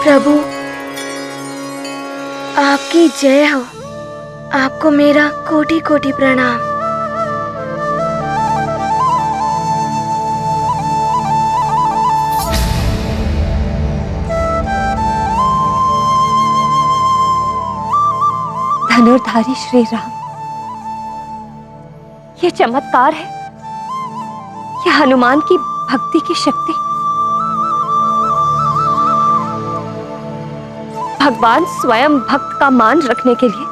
प्रभु, आपकी जय हो। आपको मेरा कोटि कोटि प्रणाम। धनुर्धारी श्री राम, ये चमत्कार है, यह हनुमान की भक्ति की शक्ति। भगवान स्वयं भक्त का मान रखने के लिए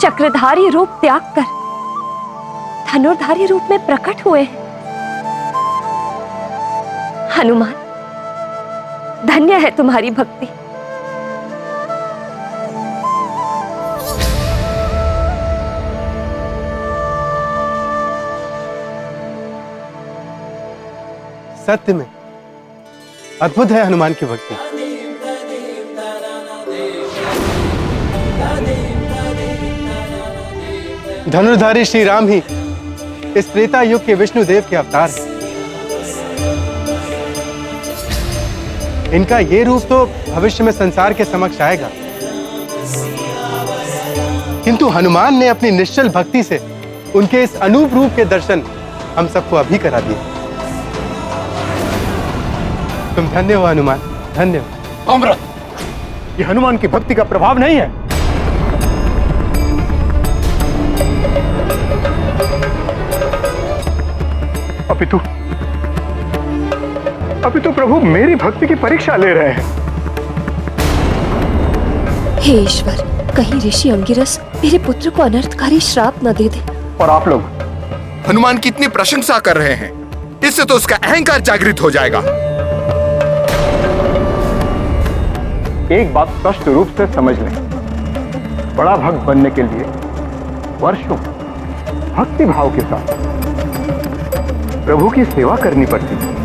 चक्रधारी रूप त्याग कर धनुर्धारी रूप में प्रकट हुए हैं। हनुमान, धन्य है तुम्हारी भक्ति। सत्य में अद्भुत है हनुमान की भक्ति। धनुर्धारी श्री राम ही इस त्रेता युग के विष्णु देव के अवतार हैं। इनका ये रूप तो भविष्य में संसार के समक्ष आएगा, किंतु हनुमान ने अपनी निश्चल भक्ति से उनके इस अनूप रूप के दर्शन हम सबको अभी करा दिए। तुम धन्य हो हनुमान, धन्य हो। अमृत, ये हनुमान की भक्ति का प्रभाव नहीं है। अपितु प्रभु मेरी भक्ति की परीक्षा ले रहे हैं। हे ईश्वर, कहीं ऋषि अंगिरस मेरे पुत्र को अनर्थकारी श्राप न दे दे। और आप लोग हनुमान की इतनी प्रशंसा कर रहे हैं, इससे तो उसका अहंकार जागृत हो जाएगा। एक बात स्पष्ट रूप से समझ लें, बड़ा भक्त बनने के लिए वर्षों भक्ति भाव के साथ प्रभु की सेवा करनी पड़ती है,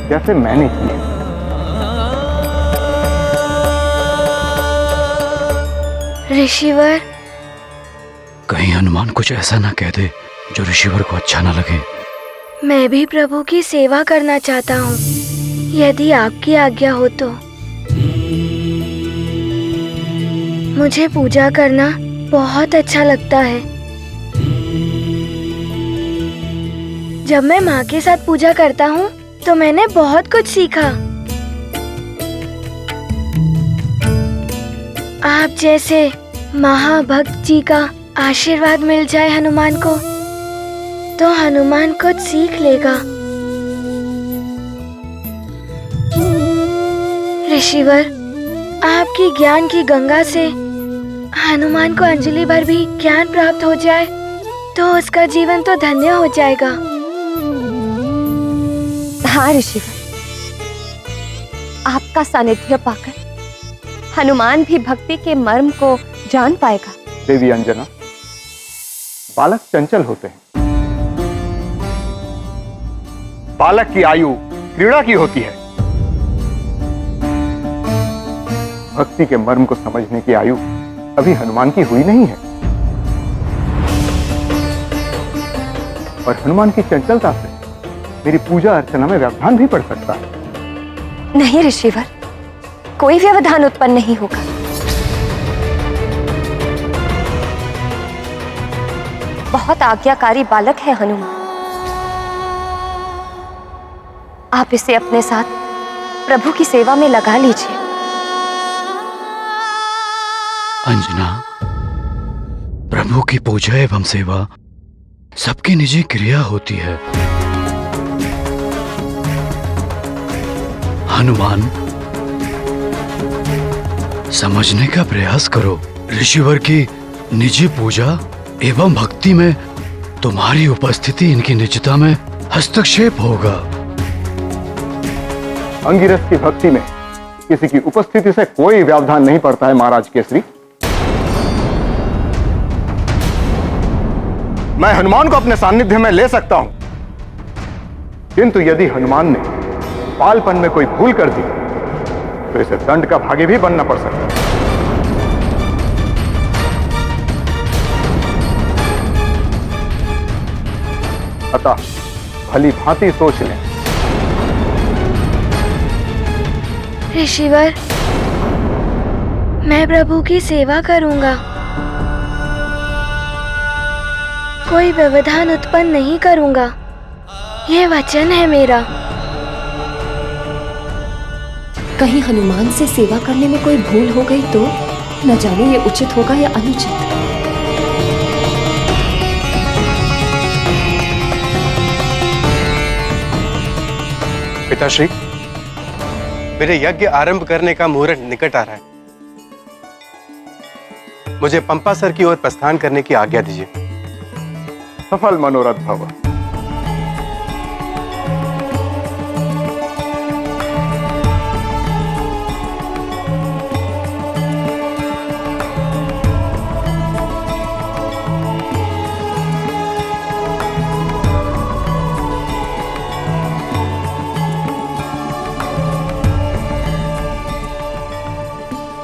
जैसे मैंने की है। ऋषिवर, कहीं हनुमान कुछ ऐसा ना कह दे जो ऋषिवर को अच्छा ना लगे। मैं भी प्रभु की सेवा करना चाहता हूँ, यदि आपकी आज्ञा हो तो। मुझे पूजा करना बहुत अच्छा लगता है। जब मैं माँ के साथ पूजा करता हूँ तो मैंने बहुत कुछ सीखा। आप जैसे महाभक्त जी का आशीर्वाद मिल जाए हनुमान को, तो हनुमान कुछ सीख लेगा। ऋषिवर, आपकी ज्ञान की गंगा से हनुमान को अंजलि भर भी ज्ञान प्राप्त हो जाए तो उसका जीवन तो धन्य हो जाएगा। हाँ ऋषिवर, आपका सानिध्य पाकर हनुमान भी भक्ति के मर्म को जान पाएगा। देवी अंजना, बालक चंचल होते हैं। बालक की आयु क्रीड़ा की होती है। भक्ति के मर्म को समझने की आयु अभी हनुमान की हुई नहीं है। और हनुमान की चंचलता से मेरी पूजा अर्चना में व्यवधान भी पड़ सकता है। नहीं ऋषिवर, कोई व्यवधान उत्पन्न नहीं होगा। बहुत आज्ञाकारी बालक है हनुमान। आप इसे अपने साथ प्रभु की सेवा में लगा लीजिए। अंजना, प्रभु की पूजा एवं सेवा सबकी निजी क्रिया होती है। हनुमान, समझने का प्रयास करो। ऋषिवर की निजी पूजा एवं भक्ति में तुम्हारी उपस्थिति इनकी निजता में हस्तक्षेप होगा। अंगिरस की भक्ति में किसी की उपस्थिति से कोई व्यवधान नहीं पड़ता है महाराज केसरी। मैं हनुमान को अपने सानिध्य में ले सकता हूं, किंतु यदि हनुमान ने बालपन में कोई भूल कर दी तो इसे दंड का भागी भी बनना पड़ सकता है। अतः भली भांति सोच लें। ऋषिवर, मैं प्रभु की सेवा करूंगा। कोई व्यवधान उत्पन्न नहीं करूंगा, ये वचन है मेरा। कहीं हनुमान से सेवा करने में कोई भूल हो गई तो न जाने ये उचित होगा या अनुचित। पिताश्री, मेरे यज्ञ आरंभ करने का मुहूर्त निकट आ रहा है। मुझे पंपासर की ओर प्रस्थान करने की आज्ञा दीजिए। सफल मनोरथ भव।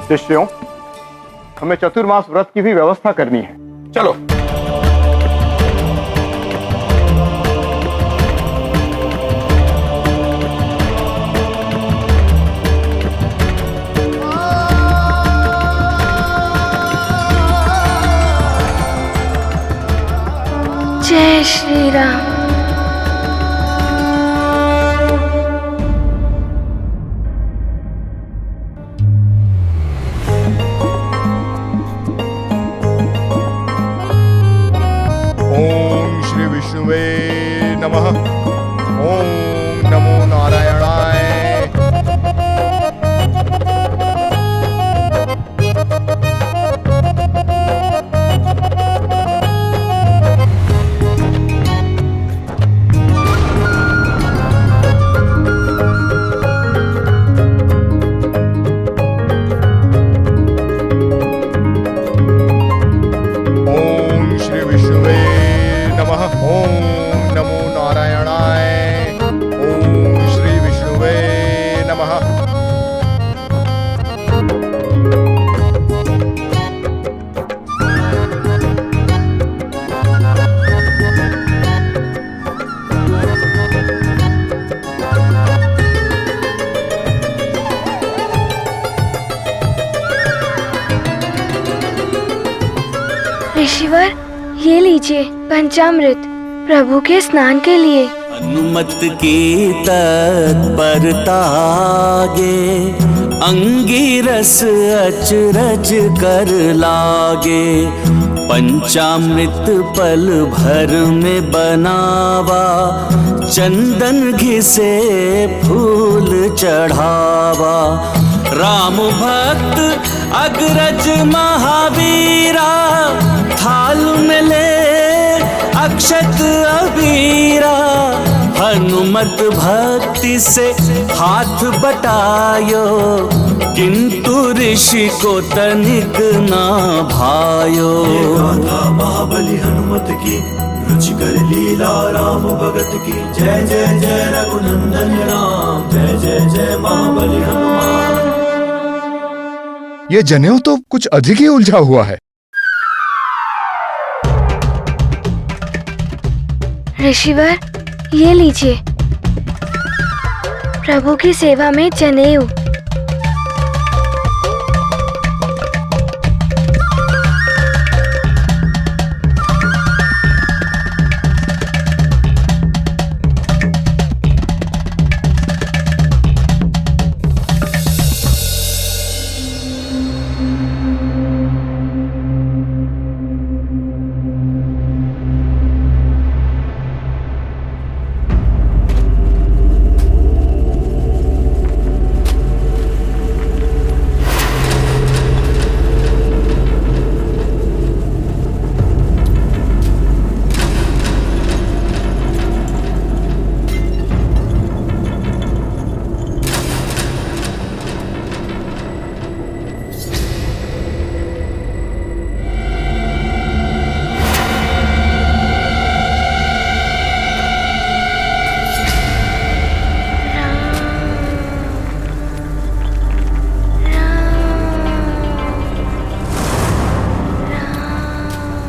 शिष्यों, हमें चतुर्मास व्रत की भी व्यवस्था करनी है। चलो। जय श्री राम। ओम श्री विष्णुवे नमः। ओम नमो नारायणाय। ओम श्री विष्णुवे नमः। ओम नमो नारायणाय। ओम श्री विष्णुवे नमः। ऋषिवर, ये लीजिए पंचामृत प्रभु के स्नान के लिए। अनुमत की तत्परता आगे, अंगिरस अचरज कर लागे। पंचामृत पल भर में बनावा, चंदन घिसे फूल चढ़ावा। राम भक्त अग्रज महावीरा, थाल में ले अक्षत अबीरा। हनुमत भक्ति से हाथ बटायो, किंतु ऋषि को तनिक ना भायो। महाबली हनुमत की, रुचिकर लीला राम भगत की। जय जय जय रघुनंदन राम, जय जय जय महाबली हनुमान। ये जनेऊ तो कुछ अधिक ही उलझा हुआ है। ऋषिवर, ये लीजिए प्रभु की सेवा में जनेऊ।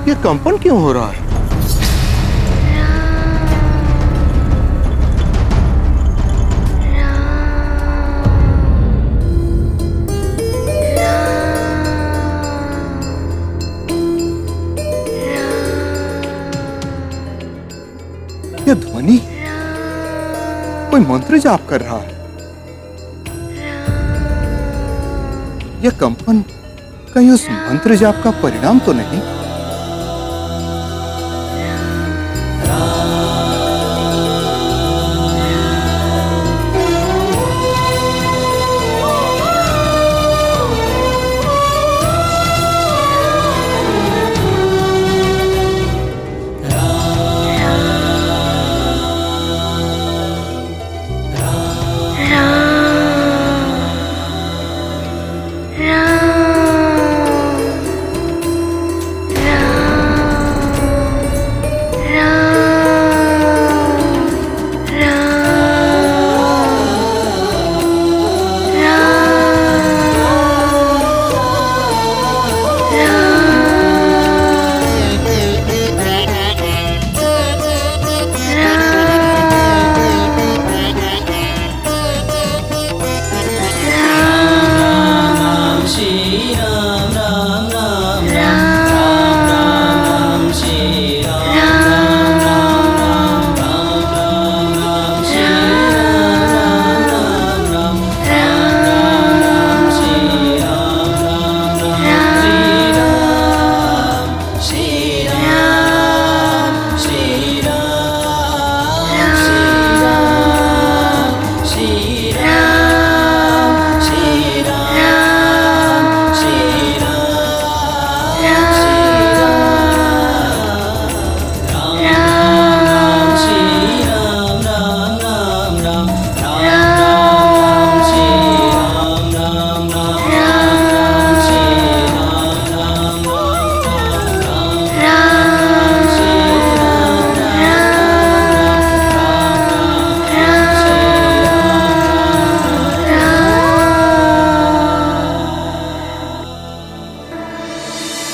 ये कंपन क्यों हो रहा है? कोई मंत्र जाप कर रहा है। यह कंपन कहीं उस मंत्र जाप का परिणाम तो नहीं?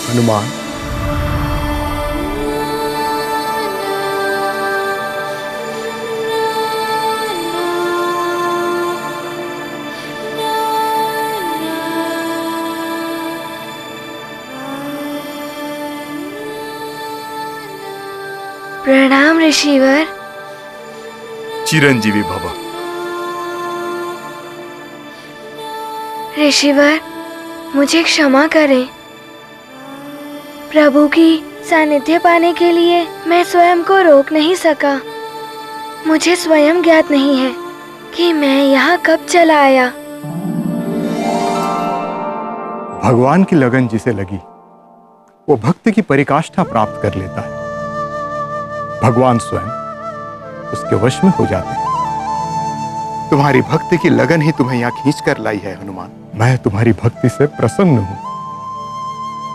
हनुमान, प्रणाम ऋषिवर। चिरंजीवी भव। ऋषिवर, मुझे क्षमा करें। प्रभु की सानिध्य पाने के लिए मैं स्वयं को रोक नहीं सका। मुझे स्वयं ज्ञात नहीं है कि मैं यहाँ कब चला आया। भगवान की लगन जिसे लगी वो भक्त की पराकाष्ठा प्राप्त कर लेता है। भगवान स्वयं उसके वश में हो जाते हैं। तुम्हारी भक्ति की लगन ही तुम्हें यहाँ खींच कर लाई है हनुमान। मैं तुम्हारी भक्ति से प्रसन्न हूं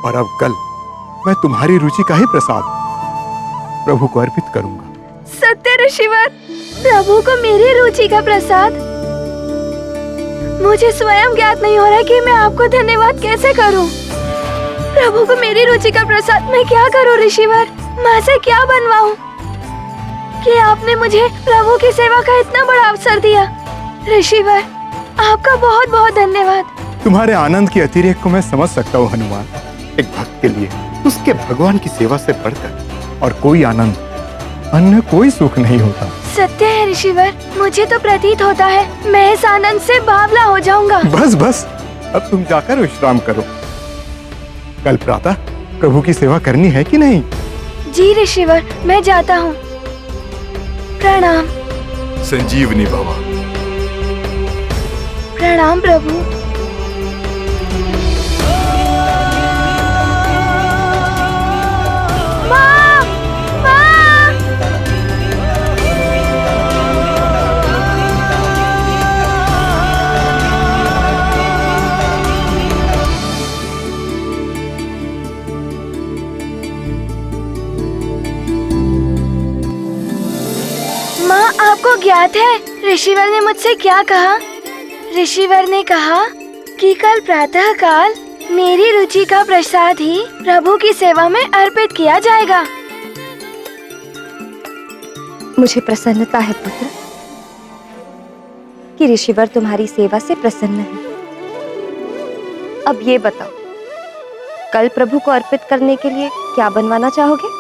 और अब कल मैं तुम्हारी रुचि का ही प्रसाद प्रभु को अर्पित करूंगा। सत्य ऋषिवर, प्रभु को मेरी रुचि का प्रसाद। मुझे स्वयं ज्ञात नहीं हो रहा कि मैं आपको धन्यवाद कैसे करूं। प्रभु को मेरी रुचि का प्रसाद मैं क्या करूं ऋषिवर? माँ से क्या बनवाऊं कि आपने मुझे प्रभु की सेवा का इतना बड़ा अवसर दिया। ऋषिवर, आपका बहुत बहुत धन्यवाद। तुम्हारे आनंद की अतिरेक को मैं समझ सकता हूँ हनुमान। एक भक्त के लिए उसके भगवान की सेवा से बढ़कर और कोई आनंद, अन्य कोई सुख नहीं होता। सत्य है ऋषिवर, मुझे तो प्रतीत होता है मैं इस आनंद से बावला हो जाऊंगा। बस बस, अब तुम जाकर विश्राम करो। कल प्रातः प्रभु की सेवा करनी है कि नहीं? जी ऋषिवर, मैं जाता हूँ। प्रणाम। संजीवनी भव। प्रणाम प्रभु। माँ! माँ! माँ, आपको ज्ञात है ऋषिवर ने मुझसे क्या कहा? ऋषिवर ने कहा कि कल प्रातः काल मेरी रुचि का प्रसाद ही प्रभु की सेवा में अर्पित किया जाएगा। मुझे प्रसन्नता है पुत्र कि ऋषिवर तुम्हारी सेवा से प्रसन्न है। अब ये बताओ, कल प्रभु को अर्पित करने के लिए क्या बनवाना चाहोगे?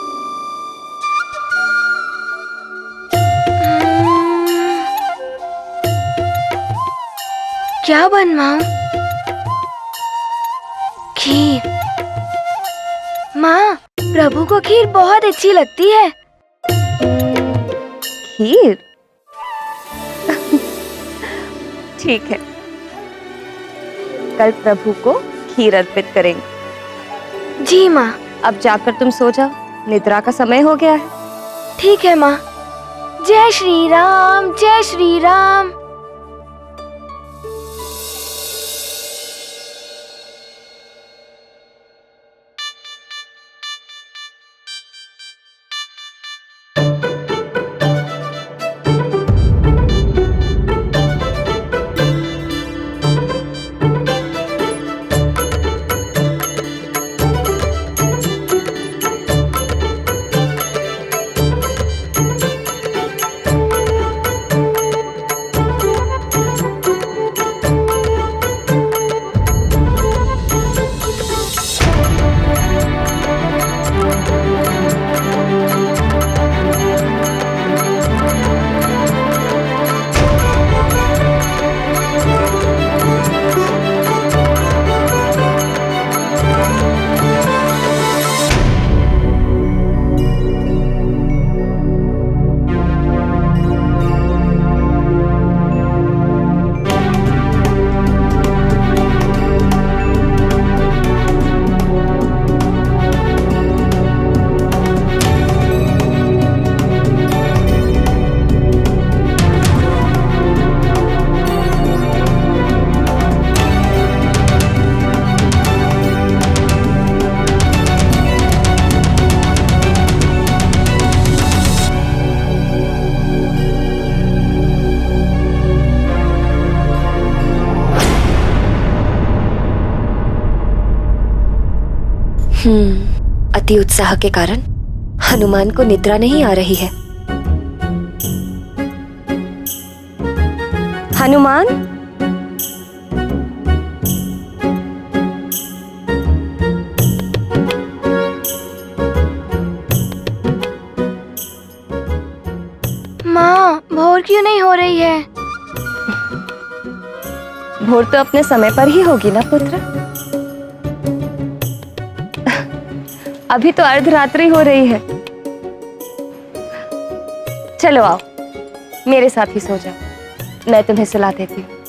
क्या बनवाऊं? खीर। माँ, प्रभु को खीर बहुत अच्छी लगती है। खीर? ठीक है, कल प्रभु को खीर अर्पित करेंगे। जी माँ। अब जाकर तुम सो जाओ, निद्रा का समय हो गया है। ठीक है माँ। जय श्री राम, जय श्री राम। अति उत्साह के कारण हनुमान को निद्रा नहीं आ रही है। हनुमान, माँ, भोर क्यों नहीं हो रही है? भोर तो अपने समय पर ही होगी ना पुत्र। अभी तो अर्धरात्रि हो रही है। चलो आओ, मेरे साथ ही सो जाओ, मैं तुम्हें सुला देती हूँ।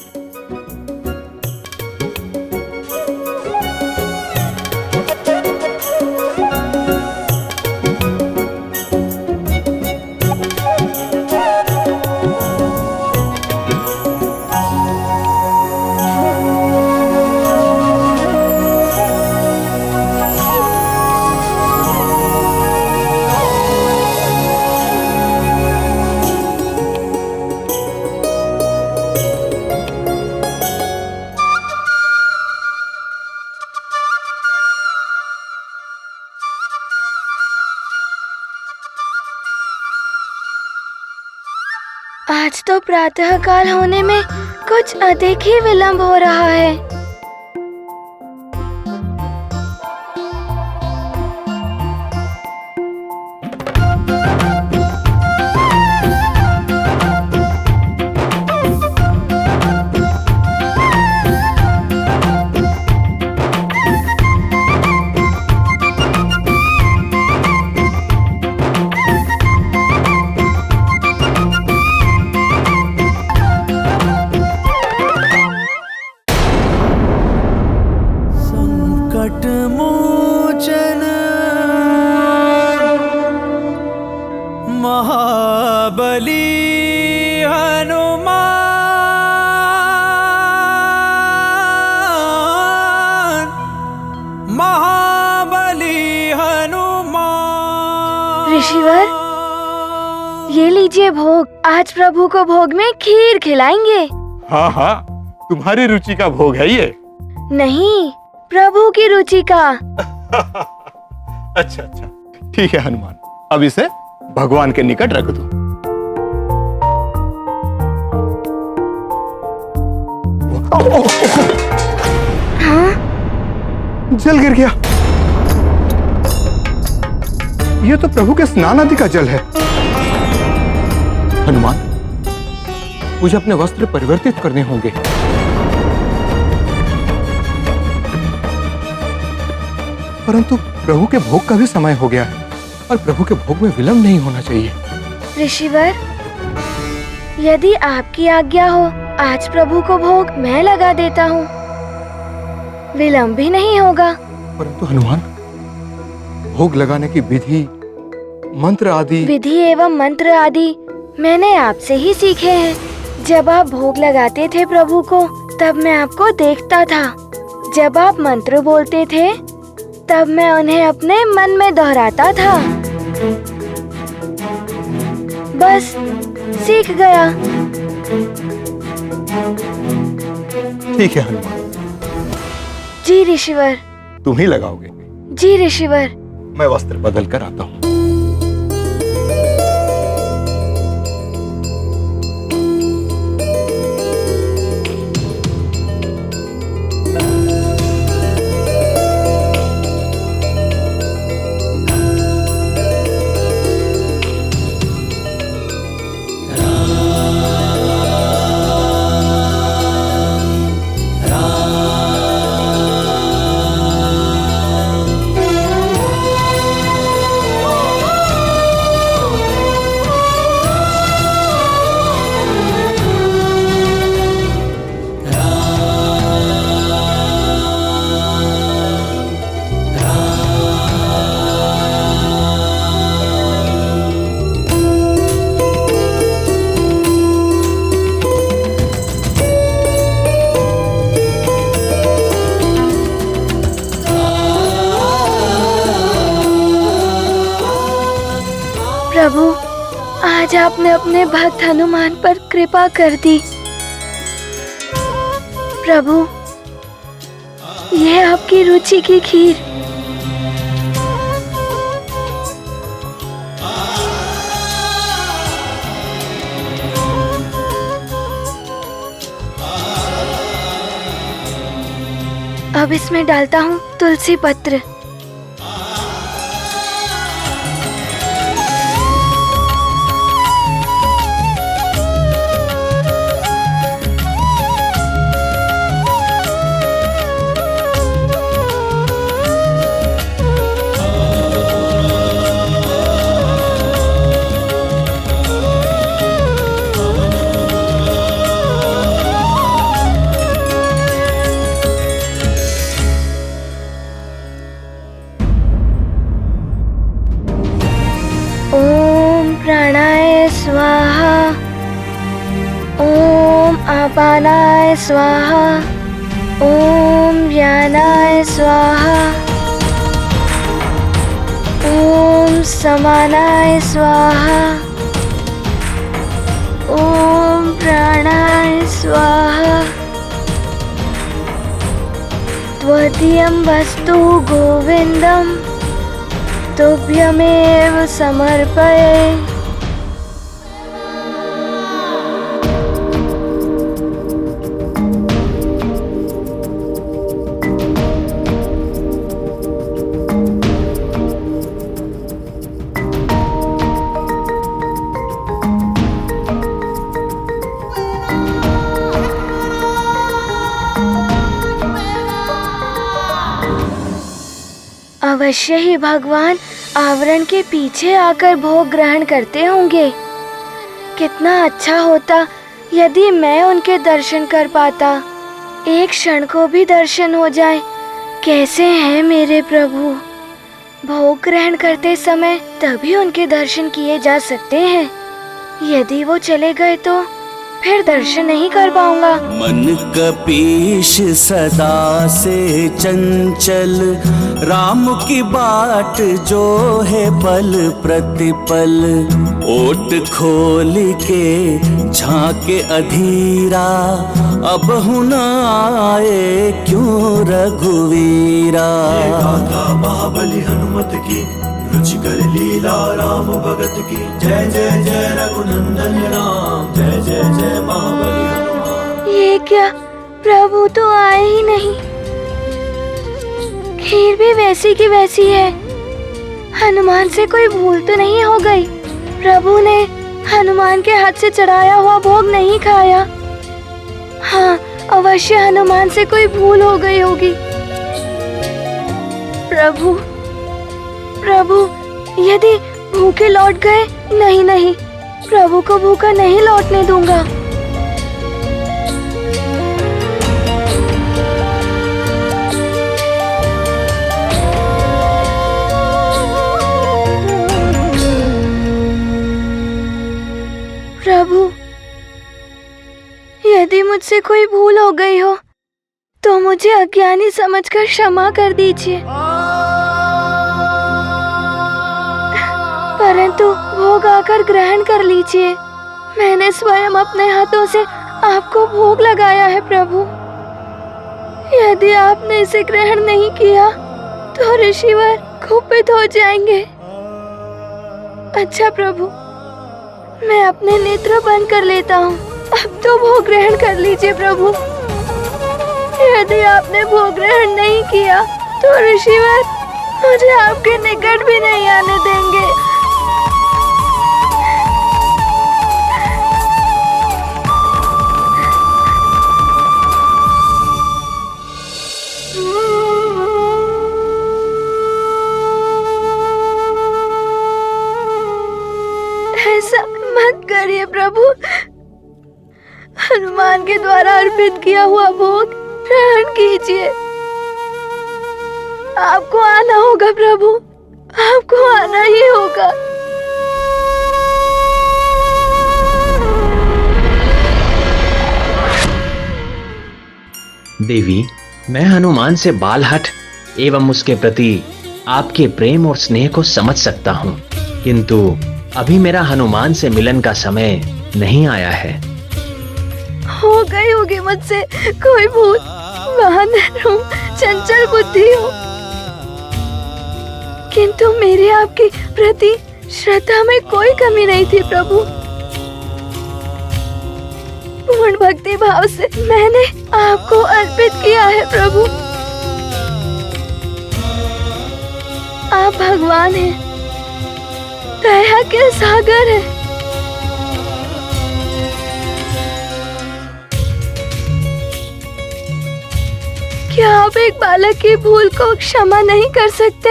आज तो प्रातः काल होने में कुछ अधिक ही विलंब हो रहा है। महाबली हनुमान, महाबली हनुमान। ऋषिवर, ये लीजिए भोग। आज प्रभु को भोग में खीर खिलाएंगे। हाँ हाँ, तुम्हारी रुचि का भोग है ये। नहीं, प्रभु की रुचि का। अच्छा अच्छा, ठीक है हनुमान, अब इसे भगवान के निकट रख दो। हाँ? जल गिर गया। ये तो प्रभु के स्नान आदि का जल है। हनुमान, मुझे अपने वस्त्र परिवर्तित करने होंगे। परंतु प्रभु के भोग का भी समय हो गया है और प्रभु के भोग में विलंब नहीं होना चाहिए। ऋषिवर, यदि आपकी आज्ञा हो, आज प्रभु को भोग मैं लगा देता हूँ, विलंब भी नहीं होगा। परंतु हनुमान, भोग लगाने की विधि एवं मंत्र आदि मैंने आपसे ही सीखे हैं। जब आप भोग लगाते थे प्रभु को, तब मैं आपको देखता था। जब आप मंत्र बोलते थे, तब मैं उन्हें अपने मन में दोहराता था। बस सीख गया। ठीक है हनुमान, जी ऋषिवर। तुम ही लगाओगे? जी ऋषिवर। मैं वस्त्र बदल कर आता हूँ। प्रभु, आज आपने अपने भक्त हनुमान पर कृपा कर दी। प्रभु, यह आपकी रुचि की खीर। अब इसमें डालता हूँ तुलसी पत्र। प्राणाय स्वाहा, ओम अपानाय स्वाहा, ओम व्यानाय स्वाहा, ओम समानाय स्वाहा, ओम प्राणाय स्वाहा। त्वदीयं वस्तु गोविंदम तुभ्यमेव समर्पये। अवश्य ही भगवान आवरण के पीछे आकर भोग ग्रहण करते होंगे। कितना अच्छा होता यदि मैं उनके दर्शन कर पाता। एक क्षण को भी दर्शन हो जाए। कैसे हैं मेरे प्रभु? भोग ग्रहण करते समय तभी उनके दर्शन किए जा सकते हैं। यदि वो चले गए तो फिर दर्शन नहीं कर पाऊंगा। मन कपीश सदा से चंचल, राम की बाट जो है पल प्रतिपल। ओट खोल के झांके अधीरा, अब न आए क्यों रघुवीरा। गाथा महाबली हनुमत की, रुचिकर लीला राम भगत की। जय जय जय रघुनंदन राम, जय जय जय महाबली हनुमान। ये क्या, प्रभु तो आए ही नहीं। खीर भी वैसी की वैसी है। हनुमान से कोई भूल तो नहीं हो गई? प्रभु ने हनुमान के हाथ से चढ़ाया हुआ भोग नहीं खाया। हाँ, अवश्य हनुमान से कोई भूल हो गई होगी। प्रभु। प्रभु, यदि भूखे लौट गए, नहीं नहीं, प्रभु को भूखा नहीं लौटने दूंगा। प्रभु, यदि मुझसे कोई भूल हो गई हो तो मुझे अज्ञानी समझकर क्षमा कर दीजिए, परंतु भोग आकर ग्रहण कर लीजिए। मैंने स्वयं अपने हाथों से आपको भोग लगाया है प्रभु। यदि आपने इसे ग्रहण नहीं किया तो ऋषिवर कुपित हो जाएंगे। अच्छा प्रभु, मैं अपने नेत्र बंद कर लेता हूँ। अब तो भोग ग्रहण कर लीजिए प्रभु। यदि आपने भोग ग्रहण नहीं किया तो ऋषिवर मुझे आपके निकट भी नहीं आने देंगे। ऐसा मत करिए प्रभु। हनुमान के द्वारा अर्पित किया हुआ भोग ग्रहण कीजिए। आपको आना होगा प्रभु, आपको आना ही होगा। देवी, मैं हनुमान से बालहठ एवं उसके प्रति आपके प्रेम और स्नेह को समझ सकता हूँ, किंतु अभी मेरा हनुमान से मिलन का समय नहीं आया है। हो गई होगी मुझसे कोई भूल, बहादुर हूँ, चंचल बुद्धि हूँ, किंतु मेरे आपके प्रति श्रद्धा में कोई कमी नहीं थी प्रभु। पूर्ण भक्ति भाव से मैंने आपको अर्पित किया है प्रभु। आप भगवान हैं, दया के सागर हैं। क्या आप एक बालक की भूल को क्षमा नहीं कर सकते?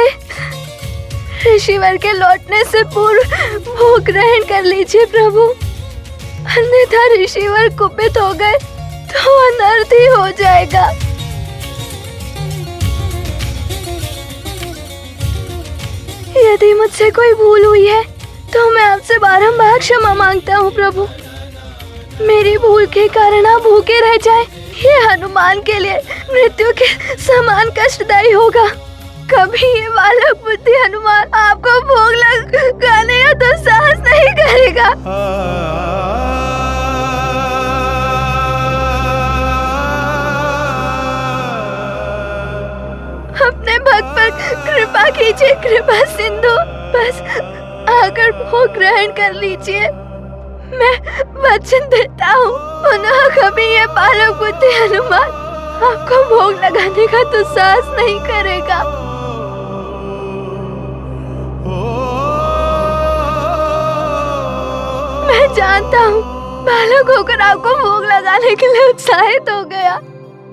ऋषिवर के लौटने से पूर्व भोग ग्रहण कर लीजिए प्रभु, अन्यथा ऋषिवर कुपित हो गए तो अनर्थ ही हो जाएगा। यदि मुझसे कोई भूल हुई है तो मैं आपसे बारंबार क्षमा मांगता हूँ प्रभु। मेरी भूल के कारण आप भूखे रह जाए, ये हनुमान के लिए मृत्यु के समान कष्टदायी होगा। कभी ये बालक बुद्धि हनुमान आपको भोग लगाने का तो साहस नहीं करेगा। अपने भक्त पर कृपा कीजिए, कृपा सिंधु, बस आकर भोग ग्रहण कर लीजिए। मैं वचन देता हूँ, पुनः कभी ये बालक बुद्धि हनुमान आपको भोग लगाने का तो साहस नहीं करेगा। मैं जानता हूँ बालक होकर आपको भोग लगाने के लिए उत्साहित हो गया,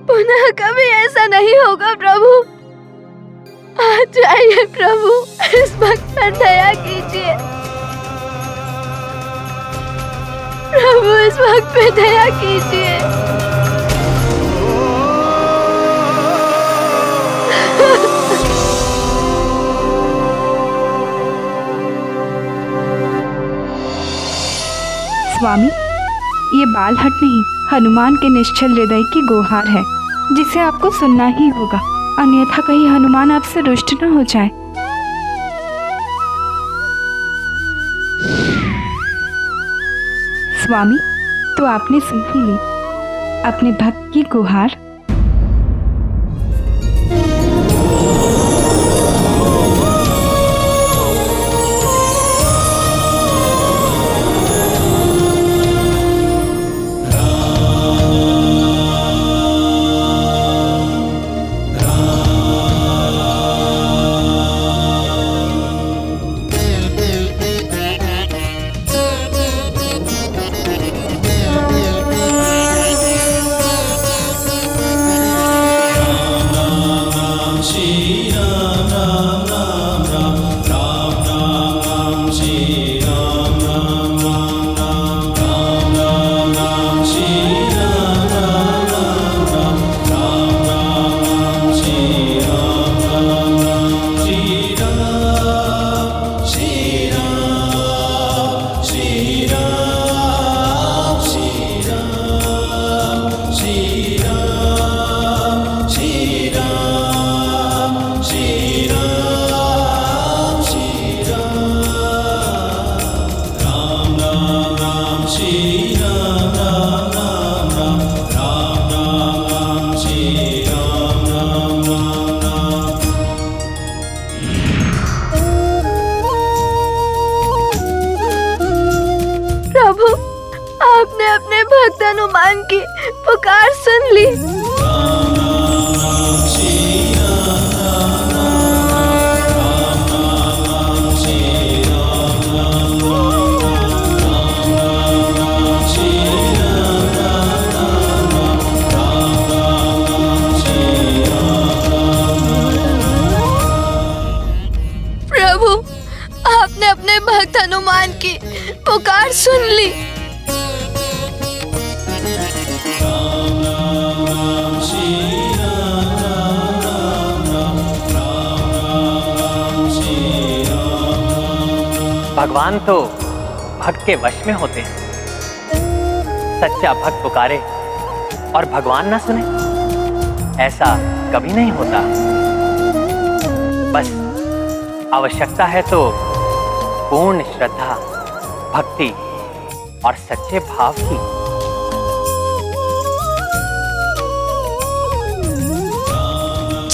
पुनः कभी ऐसा नहीं होगा प्रभु। आ जाइए प्रभु, इस भक्त पर दया कीजिए प्रभु, इस भक्त पे दया कीजिए। स्वामी, ये बालहट नहीं, हनुमान के निश्चल हृदय की गुहार है, जिसे आपको सुनना ही होगा, अन्यथा कहीं हनुमान आपसे रुष्ट न हो जाए। स्वामी, तो आपने सुन ही ली अपने भक्त की गुहार। हनुमान की पुकार सुन ली। प्रभु, आपने अपने भक्त हनुमान की पुकार सुन ली। भगवान तो भक्त के वश में होते हैं। सच्चा भक्त पुकारे और भगवान ना सुने, ऐसा कभी नहीं होता। बस आवश्यकता है तो पूर्ण श्रद्धा, भक्ति और सच्चे भाव की।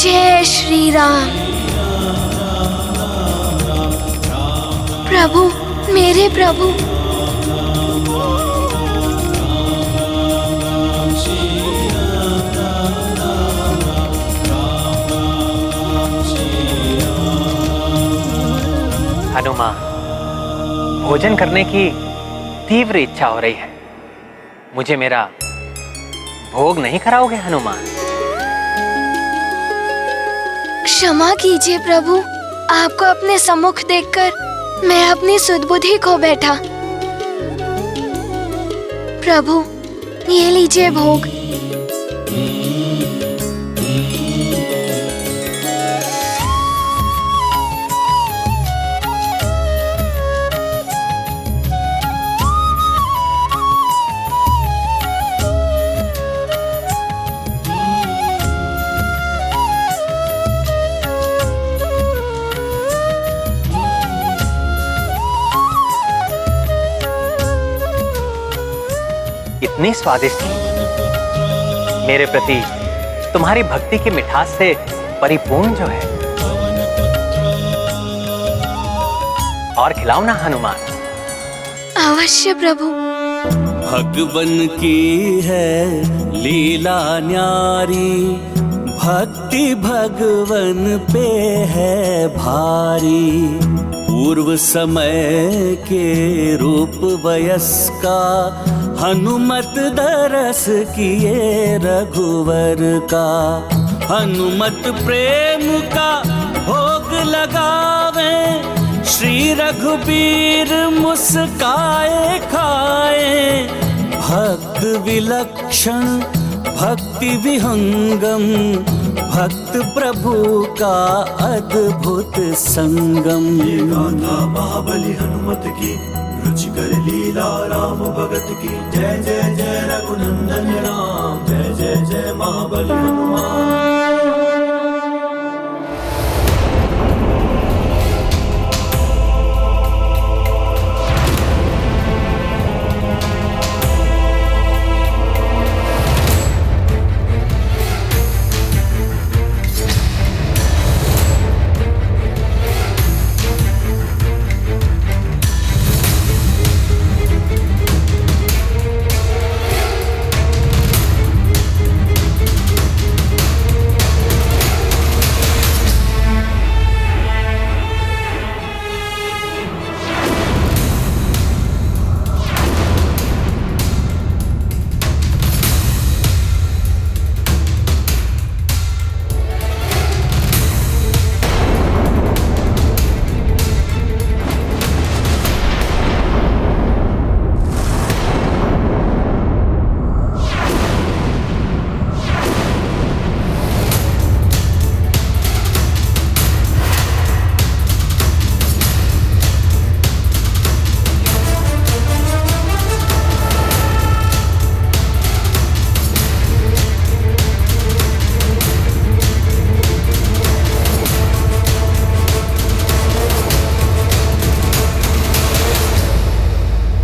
जय श्री राम। प्रभु, मेरे प्रभु, हनुमान, भोजन करने की तीव्र इच्छा हो रही है। मुझे मेरा भोग नहीं कराओगे हनुमान? क्षमा कीजिए प्रभु, आपको अपने सम्मुख देखकर मैं अपनी सुधबुद्धि खो बैठा। प्रभु, ये लीजिए भोग। इतनी स्वादिष्ट मेरे प्रति तुम्हारी भक्ति की मिठास से परिपूर्ण जो है। और खिलाओ ना हनुमान। अवश्य प्रभु। भगवन की है लीला न्यारी, भक्ति भगवन पे है भारी। पूर्व समय के रूप वयस्का, हनुमत दरस किए रघुवर का। हनुमत प्रेम का भोग लगावे, श्री रघुबीर मुस्काए खाए। भक्त विलक्षण भक्ति विहंगम, भक्त प्रभु का अद्भुत संगम। ये गाथा महाबली हनुमत की, रुचिकर लीला राम भगत की। जय जय जय रघुनंदन राम, जय जय जय महाबली हनुमान।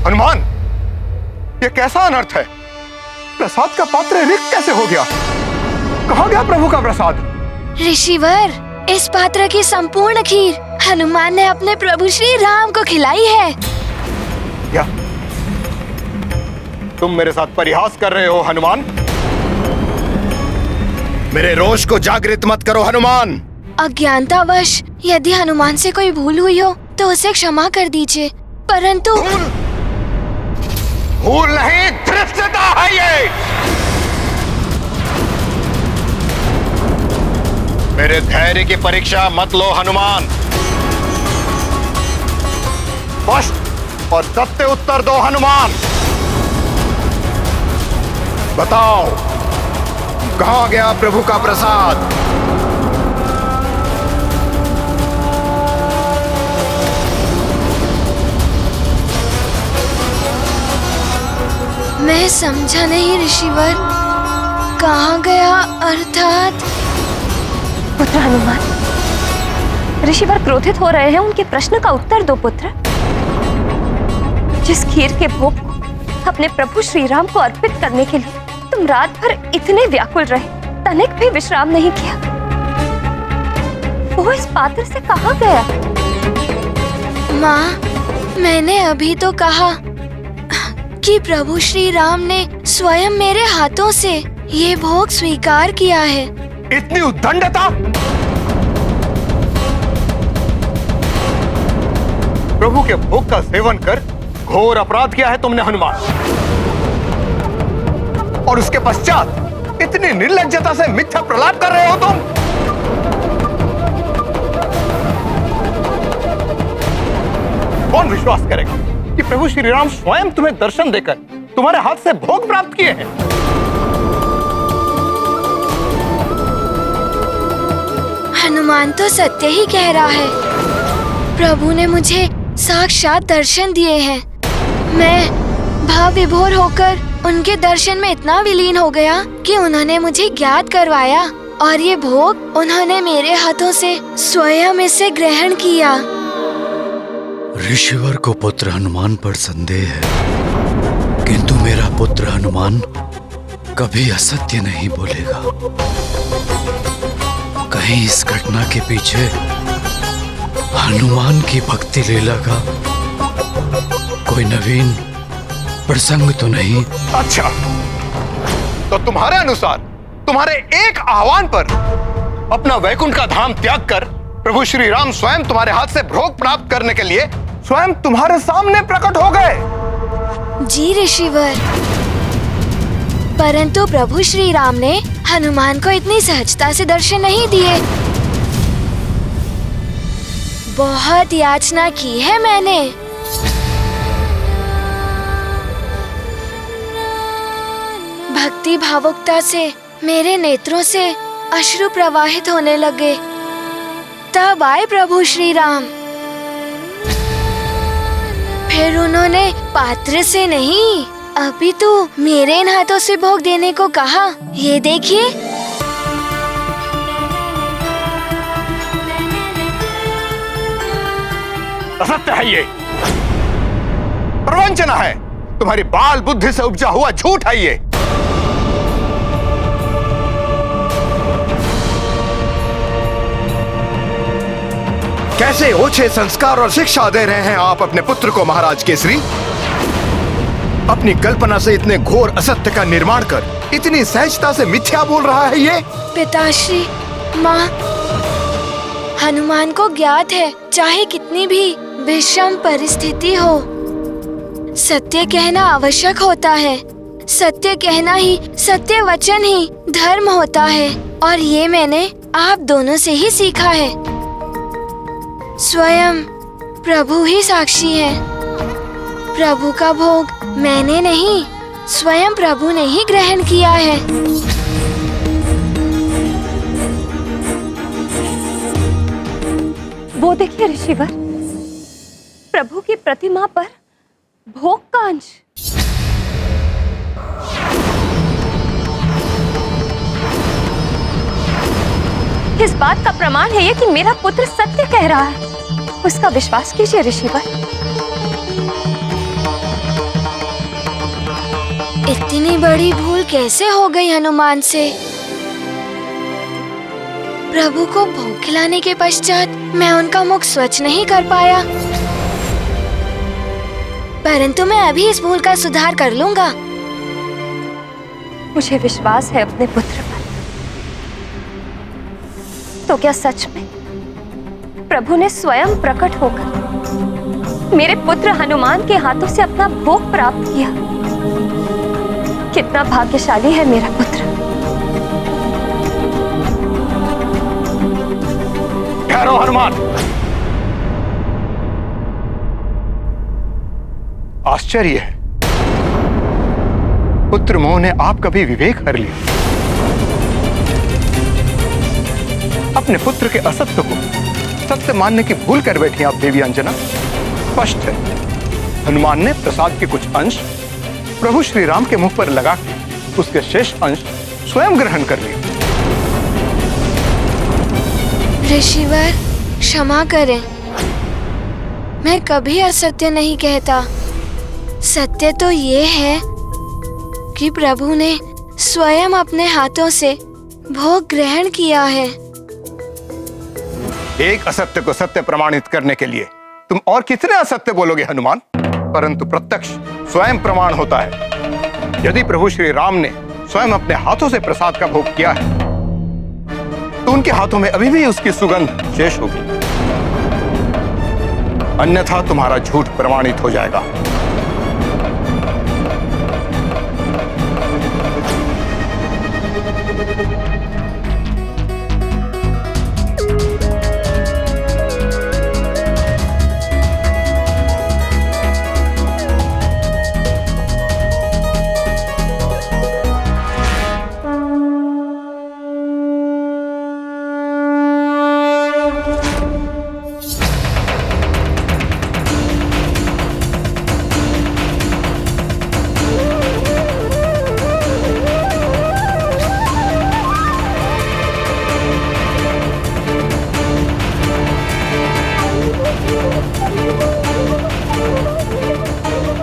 हनुमान, ये कैसा अनर्थ है? प्रसाद का पात्र रिक्त कैसे हो गया? कहाँ गया प्रभु का प्रसाद? ऋषिवर, इस पात्र की संपूर्ण खीर हनुमान ने अपने प्रभु श्री राम को खिलाई है। क्या तुम मेरे साथ परिहास कर रहे हो हनुमान? मेरे रोष को जागृत मत करो हनुमान। अज्ञानतावश यदि हनुमान से कोई भूल हुई हो तो उसे क्षमा कर दीजिए, परंतु भूल नहीं, धृष्टता है ये। मेरे धैर्य की परीक्षा मत लो हनुमान। स्पष्ट और सत्य उत्तर दो हनुमान। बताओ, कहां गया प्रभु का प्रसाद? मैं समझा नहीं ऋषिवर, कहाँ गया अर्थात? पुत्र हनुमान, ऋषिवर क्रोधित हो रहे हैं, उनके प्रश्न का उत्तर दो पुत्र। जिस खीर के भोग को अपने प्रभु श्री राम को अर्पित करने के लिए तुम रात भर इतने व्याकुल रहे, तनिक भी विश्राम नहीं किया, वो इस पात्र से कहाँ गया? माँ, मैंने अभी तो कहा कि प्रभु श्री राम ने स्वयं मेरे हाथों से ये भोग स्वीकार किया है। इतनी उद्दंडता! प्रभु के भोग का सेवन कर घोर अपराध किया है तुमने हनुमान, और उसके पश्चात इतनी निर्लज्जता से मिथ्या प्रलाप कर रहे हो तुम। कौन विश्वास करेगा कि प्रभु श्री राम स्वयं तुम्हें दर्शन देकर तुम्हारे हाथ से भोग प्राप्त किए हैं? हनुमान तो सत्य ही कह रहा है। प्रभु ने मुझे साक्षात दर्शन दिए हैं। मैं भाव विभोर होकर उनके दर्शन में इतना विलीन हो गया कि उन्होंने मुझे ज्ञात करवाया, और ये भोग उन्होंने मेरे हाथों से स्वयं इसे ग्रहण किया। ऋषिवर को पुत्र हनुमान पर संदेह है, किंतु मेरा पुत्र हनुमान कभी असत्य नहीं बोलेगा। कहीं इस घटना के पीछे हनुमान की भक्ति लीला का कोई नवीन प्रसंग तो नहीं? अच्छा, तो तुम्हारे अनुसार तुम्हारे एक आह्वान पर अपना वैकुंठ का धाम त्याग कर प्रभु श्री राम स्वयं तुम्हारे हाथ से भोग प्राप्त करने के लिए स्वयं तुम्हारे सामने प्रकट हो गए। जी ऋषिवर, परंतु प्रभु श्री राम ने हनुमान को इतनी सहजता से दर्शन नहीं दिए। बहुत याचना की है मैंने। भक्ति भावुकता से मेरे नेत्रों से अश्रु प्रवाहित होने लगे। तब आए प्रभु श्री राम। फिर उन्होंने पात्र से नहीं, अपितु मेरे इन हाथों से भोग देने को कहा। ये देखिए। असत्य है ये, प्रवंचना है, तुम्हारी बाल बुद्धि से उपजा हुआ झूठ है ये। कैसे ओछे संस्कार और शिक्षा दे रहे हैं आप अपने पुत्र को महाराज केसरी। अपनी कल्पना से इतने घोर असत्य का निर्माण कर इतनी सहजता से मिथ्या बोल रहा है ये। पिताश्री, माँ, हनुमान को ज्ञात है चाहे कितनी भी विषम परिस्थिति हो, सत्य कहना आवश्यक होता है। सत्य कहना ही, सत्य वचन ही धर्म होता है, और ये मैंने आप दोनों से ही सीखा है। स्वयं प्रभु ही साक्षी है। प्रभु का भोग मैंने नहीं, स्वयं प्रभु ने ही ग्रहण किया है। वो देखिए ऋषिवर, प्रभु की प्रतिमा पर भोग का अंश। इस बात का प्रमाण है ये कि मेरा पुत्र सत्य कह रहा है। उसका विश्वास कीजिए ऋषिवर। इतनी बड़ी भूल कैसे हो गई हनुमान से? प्रभु को भोग खिलाने के पश्चात मैं उनका मुख स्वच्छ नहीं कर पाया, परंतु मैं अभी इस भूल का सुधार कर लूंगा। मुझे विश्वास है अपने पुत्र पर। तो क्या सच में प्रभु ने स्वयं प्रकट होकर मेरे पुत्र हनुमान के हाथों से अपना भोग प्राप्त किया? कितना भाग्यशाली है मेरा पुत्र। ठहरो हनुमान। आश्चर्य है, पुत्र मोह ने आपका भी विवेक हर लिया। अपने पुत्र के असत्य को सत्य मानने की भूल कर बैठी आप देवी अंजना। स्पष्ट है, हनुमान ने प्रसाद के कुछ अंश प्रभु श्री राम के मुख पर लगा के उसके शेष अंश स्वयं ग्रहण कर लिया। ऋषिवर, क्षमा करें, मैं कभी असत्य नहीं कहता। सत्य तो ये है कि प्रभु ने स्वयं अपने हाथों से भोग ग्रहण किया है। एक असत्य को सत्य प्रमाणित करने के लिए तुम और कितने असत्य बोलोगे हनुमान? परंतु प्रत्यक्ष स्वयं प्रमाण होता है। यदि प्रभु श्री राम ने स्वयं अपने हाथों से प्रसाद का भोग किया है तो उनके हाथों में अभी भी उसकी सुगंध शेष होगी, अन्यथा तुम्हारा झूठ प्रमाणित हो जाएगा।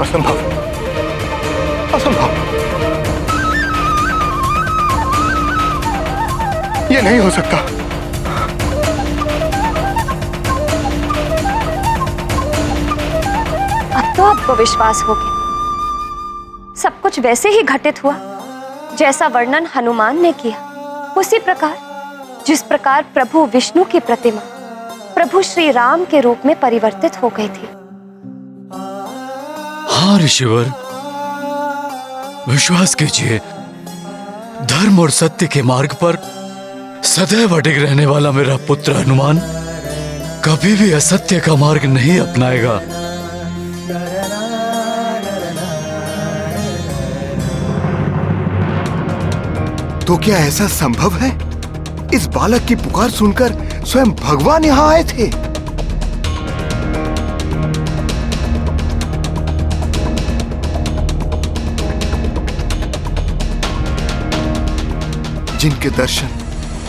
असंभव, असंभव, ये नहीं हो सकता। अब तो आपको विश्वास हो गया। सब कुछ वैसे ही घटित हुआ जैसा वर्णन हनुमान ने किया। उसी प्रकार जिस प्रकार प्रभु विष्णु की प्रतिमा प्रभु श्री राम के रूप में परिवर्तित हो गई थी। हाँ ऋषिवर, विश्वास कीजिए, धर्म और सत्य के मार्ग पर सदैव अडिग रहने वाला मेरा पुत्र हनुमान कभी भी असत्य का मार्ग नहीं अपनाएगा। तो क्या ऐसा संभव है? इस बालक की पुकार सुनकर स्वयं भगवान यहां आए थे। जिनके दर्शन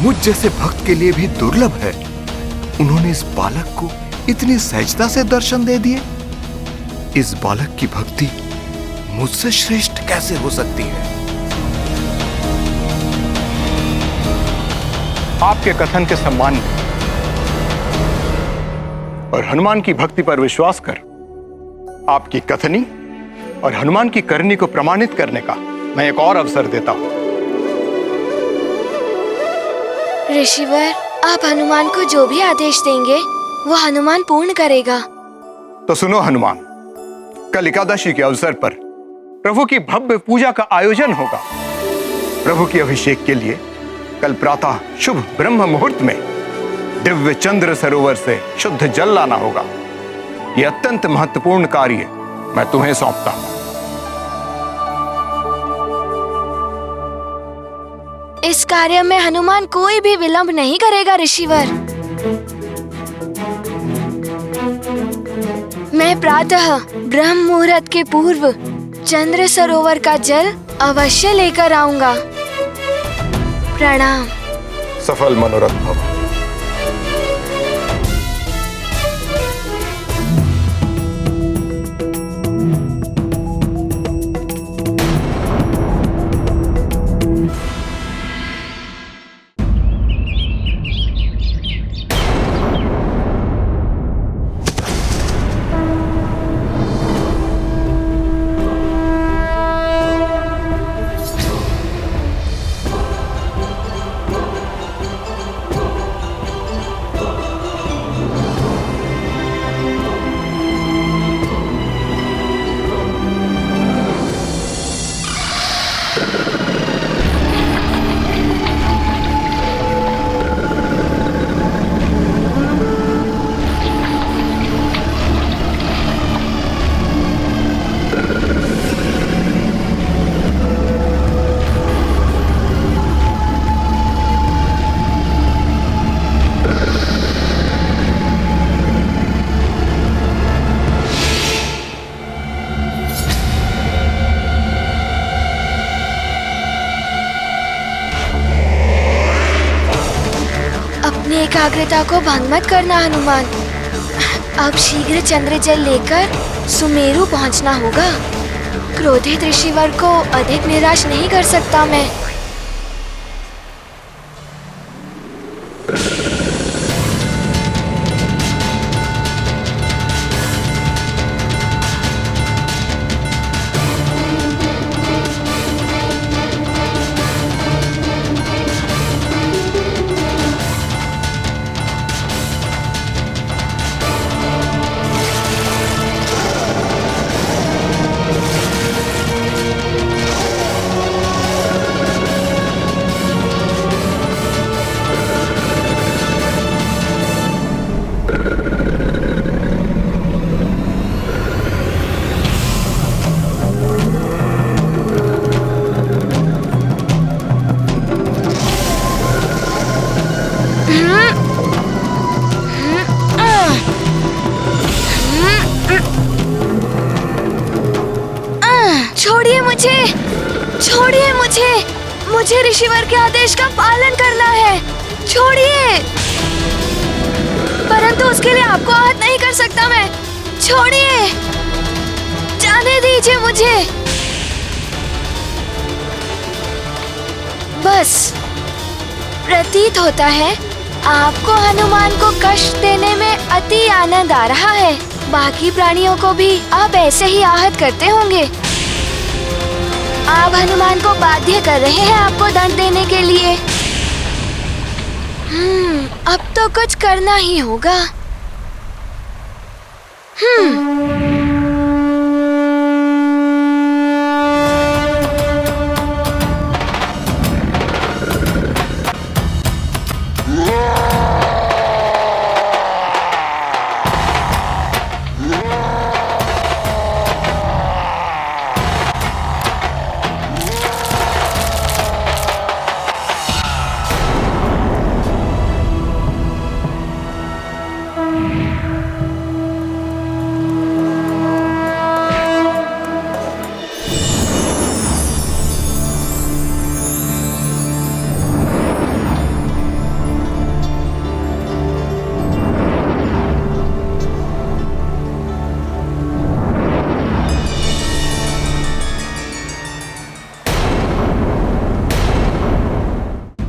मुझ जैसे भक्त के लिए भी दुर्लभ है, उन्होंने इस बालक को इतनी सहजता से दर्शन दे दिए। इस बालक की भक्ति मुझसे श्रेष्ठ कैसे हो सकती है? आपके कथन के सम्मान में और हनुमान की भक्ति पर विश्वास कर आपकी कथनी और हनुमान की करनी को प्रमाणित करने का मैं एक और अवसर देता हूं। ऋषिवर, आप हनुमान को जो भी आदेश देंगे वो हनुमान पूर्ण करेगा। तो सुनो हनुमान, कल एकादशी के अवसर पर प्रभु की भव्य पूजा का आयोजन होगा। प्रभु के अभिषेक के लिए कल प्रातः शुभ ब्रह्म मुहूर्त में दिव्य चंद्र सरोवर से शुद्ध जल लाना होगा। यह अत्यंत महत्वपूर्ण कार्य मैं तुम्हें सौंपता हूं। इस कार्य में हनुमान कोई भी विलंब नहीं करेगा ऋषिवर। मैं प्रातः ब्रह्म मुहूर्त के पूर्व चंद्र सरोवर का जल अवश्य लेकर आऊंगा। प्रणाम। सफल मनोरथ भव। अपनी एकाग्रता को भंग मत करना हनुमान। अब शीघ्र चंद्र जल लेकर सुमेरु पहुंचना होगा। क्रोधित ऋषिवर को अधिक निराश नहीं कर सकता मैं। छोड़िए मुझे, मुझे ऋषिवर के आदेश का पालन करना है। छोड़िए, परंतु उसके लिए आपको आहत नहीं कर सकता मैं। छोड़िए, जाने दीजिए मुझे। बस प्रतीत होता है आपको हनुमान को कष्ट देने में अति आनंद आ रहा है। बाकी प्राणियों को भी आप ऐसे ही आहत करते होंगे। आप हनुमान को बाध्य कर रहे हैं आपको दंड देने के लिए। अब तो कुछ करना ही होगा।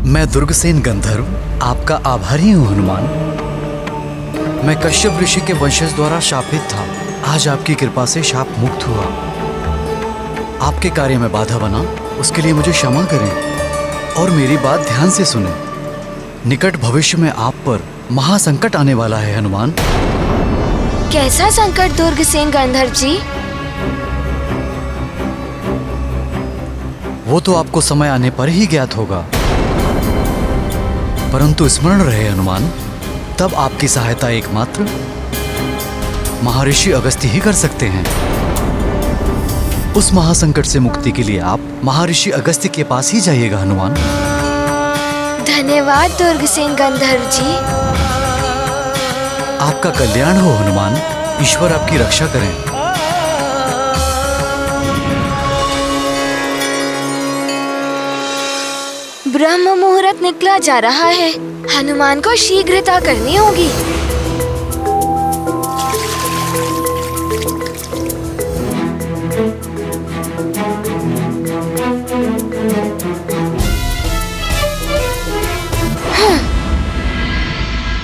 मैं दुर्गसेन गंधर्व आपका आभारी हूँ हनुमान। मैं कश्यप ऋषि के वंशज द्वारा शापित था। आज आपकी कृपा से शाप मुक्त हुआ। आपके कार्य में बाधा बना, उसके लिए मुझे क्षमा करें और मेरी बात ध्यान से सुनें। निकट भविष्य में आप पर महासंकट आने वाला है हनुमान। कैसा संकट दुर्गसेन गंधर्व जी? वो तो आपको समय आने पर ही ज्ञात होगा, परंतु स्मरण रहे हनुमान, तब आपकी सहायता एकमात्र महर्षि अगस्त्य ही कर सकते हैं। उस महासंकट से मुक्ति के लिए आप महर्षि अगस्त्य के पास ही जाइएगा हनुमान। धन्यवाद दुर्गसेन गंधर्व जी। आपका कल्याण हो हनुमान। ईश्वर आपकी रक्षा करें। ब्रह्म मुहूर्त निकला जा रहा है। हनुमान को शीघ्रता करनी होगी।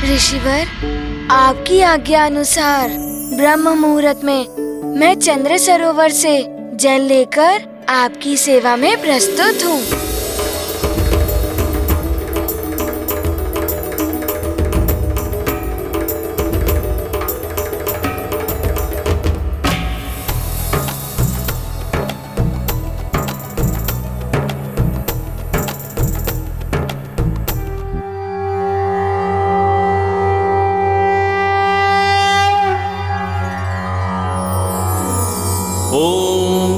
ऋषिवर, आपकी आज्ञा अनुसार ब्रह्म मुहूर्त में मैं चंद्र सरोवर से जल लेकर आपकी सेवा में प्रस्तुत हूँ।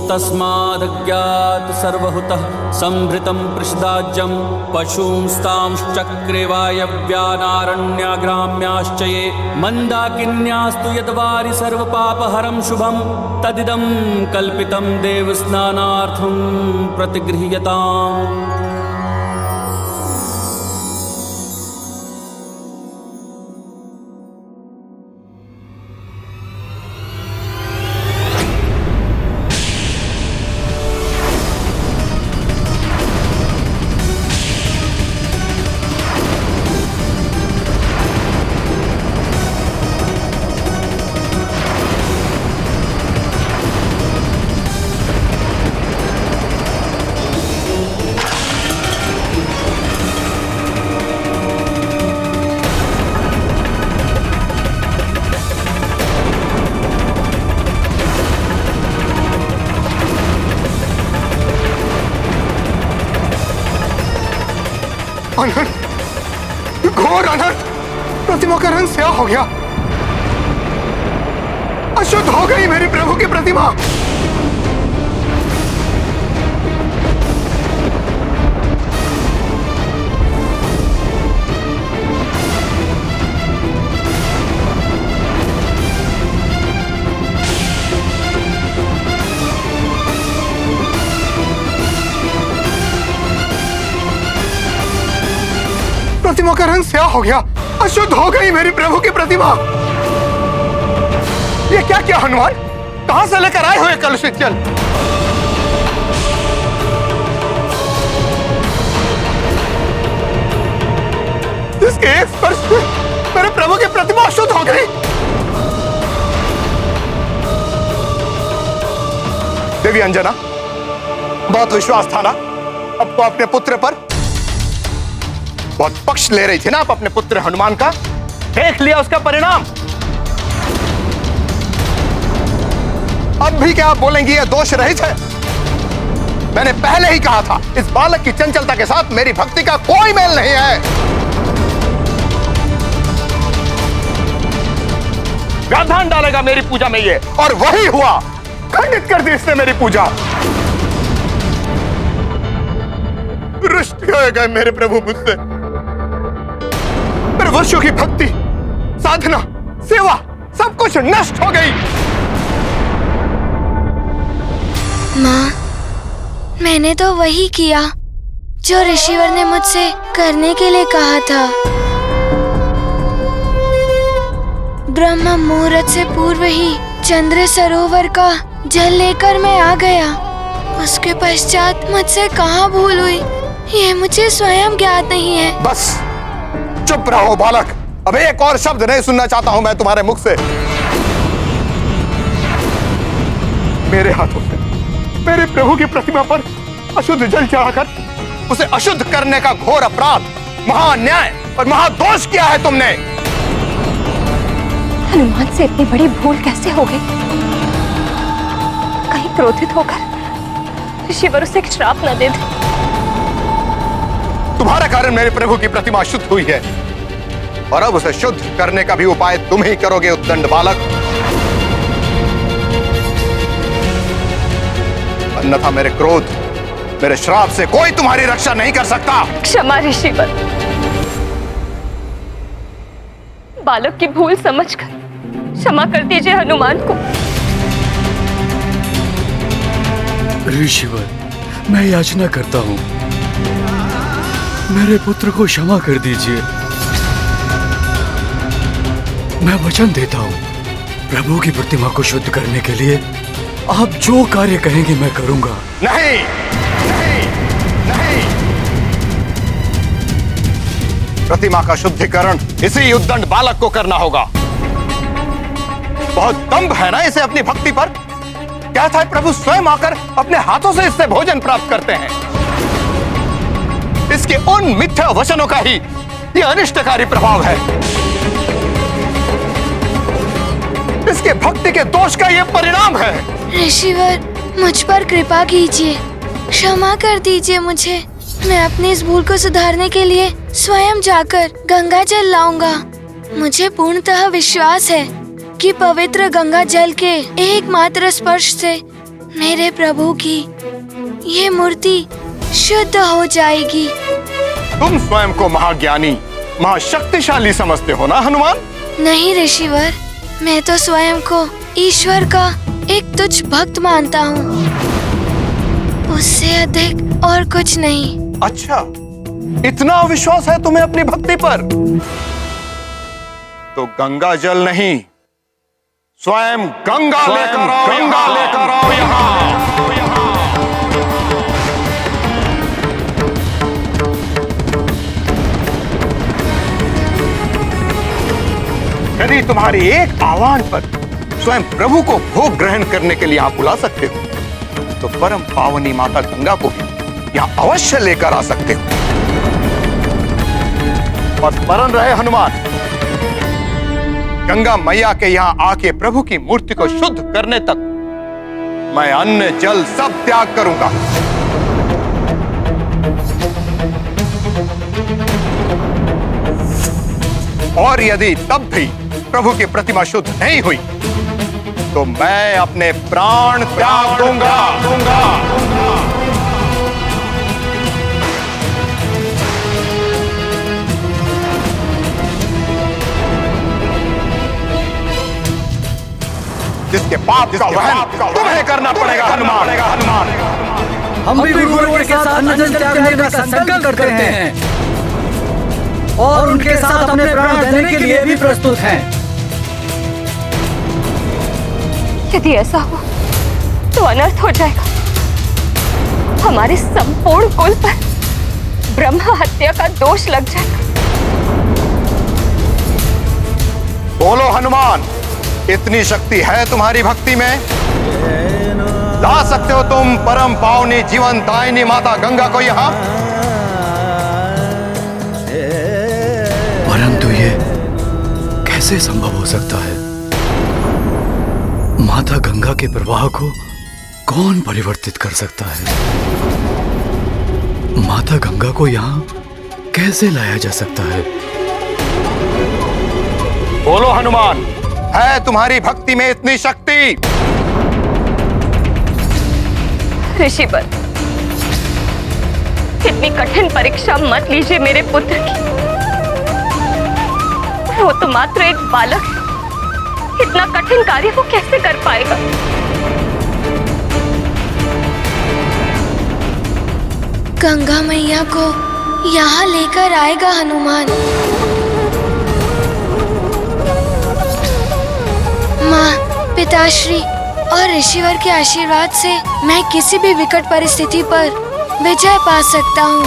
तस्मादज्ञात सर्वहुतः संभृतं पृषदाज्यं पशूंस्तांश्चक्रे वायव्यानारण्याग्राम्याश्च ये मन्दाकिन्यास्तु यद्वारि सर्वपापहरं शुभं तदिदं कल्पितं देवस्नानार्थं प्रतिगृह्यताम्। अनर्थ, घोर अनर्थ। प्रतिमा का रंग स्याह हो गया, अशुद्ध हो गई मेरे प्रभु की प्रतिमा। प्रतिमा का रंग स्याह हो गया, अशुद्ध हो गई मेरी प्रभु की प्रतिमा। ये क्या किया हनुमान? कहां से लेकर आए हुए कलुषित जल? जिसके एक स्पर्श से मेरे प्रभु की प्रतिमा अशुद्ध हो गई। देवी अंजना, बहुत विश्वास था ना आपको अपने पुत्र पर? बहुत पक्ष ले रही थी ना आप अपने पुत्र हनुमान का? देख लिया उसका परिणाम। अब भी क्या आप बोलेंगी ये दोष रहित है? मैंने पहले ही कहा था, इस बालक की चंचलता के साथ मेरी भक्ति का कोई मेल नहीं है। व्यवधान डालेगा मेरी पूजा में ये, और वही हुआ। खंडित कर दी इसने मेरी पूजा। रुष्ट हो गए मेरे प्रभु मुझसे। मेरे वर्षों की भक्ति, साधना, सेवा सब कुछ नष्ट हो गई। माँ, मैंने तो वही किया जो ऋषिवर ने मुझसे करने के लिए कहा था। ब्रह्म मुहूर्त से पूर्व ही चंद्र सरोवर का जल लेकर मैं आ गया। उसके पश्चात मुझसे कहाँ भूल हुई, ये मुझे स्वयं ज्ञात नहीं है। बस चुप रहो बालक, अब एक और शब्द नहीं सुनना चाहता हूं मैं तुम्हारे मुख से। मेरे हाथों से मेरे प्रभु की प्रतिमा पर अशुद्ध जल चढ़ाकर उसे अशुद्ध करने का घोर अपराध, महाअन्याय और महादोष किया है तुमने। हनुमान से इतनी बड़ी भूल कैसे हो गई? कहीं क्रोधित होकर ऋषिवर उसे एक श्राप न दे दे। तुम्हारे कारण मेरे प्रभु की प्रतिमा शुद्ध हुई है, और अब उसे शुद्ध करने का भी उपाय तुम ही करोगे उद्दंड बालक। अन्यथा मेरे क्रोध, मेरे श्राप से कोई तुम्हारी रक्षा नहीं कर सकता। क्षमा ऋषिवर, बालक की भूल समझकर क्षमा कर दीजिए हनुमान को। ऋषिवर, मैं याचना करता हूँ, मेरे पुत्र को क्षमा कर दीजिए। मैं वचन देता हूँ, प्रभु की प्रतिमा को शुद्ध करने के लिए आप जो कार्य कहेंगे मैं करूंगा। नहीं, नहीं, नहीं। प्रतिमा का शुद्धिकरण इसी उद्दंड बालक को करना होगा। बहुत दंभ है ना इसे अपनी भक्ति पर। क्या था प्रभु स्वयं आकर अपने हाथों से इससे भोजन प्राप्त करते हैं। इसके उन मिथ्या वचनों का ही ये अनिष्टकारी प्रभाव है। इसके भक्ति के दोष का ये परिणाम है। ऋषिवर, मुझ पर कृपा कीजिए, क्षमा कर दीजिए मुझे। मैं अपनी इस भूल को सुधारने के लिए स्वयं जाकर गंगा जल लाऊंगा। मुझे पूर्णतः विश्वास है कि पवित्र गंगा जल के एकमात्र स्पर्श से मेरे प्रभु की ये मूर्ति शुद्ध हो जाएगी। तुम स्वयं को महाज्ञानी, महाशक्तिशाली समझते हो ना हनुमान? नहीं ऋषिवर, मैं तो स्वयं को ईश्वर का एक तुच्छ भक्त मानता हूँ, उससे अधिक और कुछ नहीं। अच्छा, इतना विश्वास है तुम्हें अपनी भक्ति पर? तो गंगा जल नहीं, स्वयं गंगा लेकर आओ, गंगा लेकर आओ यहाँ। यदि तुम्हारी एक आह्वान पर स्वयं प्रभु को भोग ग्रहण करने के लिए आप बुला सकते हो, तो परम पावनी माता गंगा को भी यहाँ अवश्य लेकर आ सकते हो। और स्मरण रहे हनुमान, गंगा मैया के यहाँ आके प्रभु की मूर्ति को शुद्ध करने तक मैं अन्न जल सब त्याग करूंगा। और यदि तब भी प्रभु की प्रतिमा शुद्ध नहीं हुई तो मैं अपने प्राण त्याग दूंगा। जिसके पाप का वहन तुम्हें करना पड़ेगा हनुमान। हम भी गुरुवर के साथ अन्न त्यागने का संकल्प करते हैं और उनके साथ अपने प्राण देने के लिए भी प्रस्तुत हैं। यदि ऐसा हो तो अनर्थ हो जाएगा। हमारे संपूर्ण कुल पर ब्रह्म हत्या का दोष लग जाएगा। बोलो हनुमान, इतनी शक्ति है तुम्हारी भक्ति में? ला सकते हो तुम परम पावनी जीवन दायिनी माता गंगा को यहाँ? परंतु ये कैसे संभव हो सकता है? माता गंगा के प्रवाह को कौन परिवर्तित कर सकता है? माता गंगा को यहाँ कैसे लाया जा सकता है? बोलो हनुमान, है तुम्हारी भक्ति में इतनी शक्ति? ऋषिवर, इतनी कठिन परीक्षा मत लीजिए मेरे पुत्र की। वो तो मात्र एक बालक है। इतना कठिन कार्य वो कैसे कर पाएगा? गंगा मैया को यहाँ लेकर आएगा हनुमान। माँ, पिताश्री और ऋषिवर के आशीर्वाद से मैं किसी भी विकट परिस्थिति पर विजय पा सकता हूँ।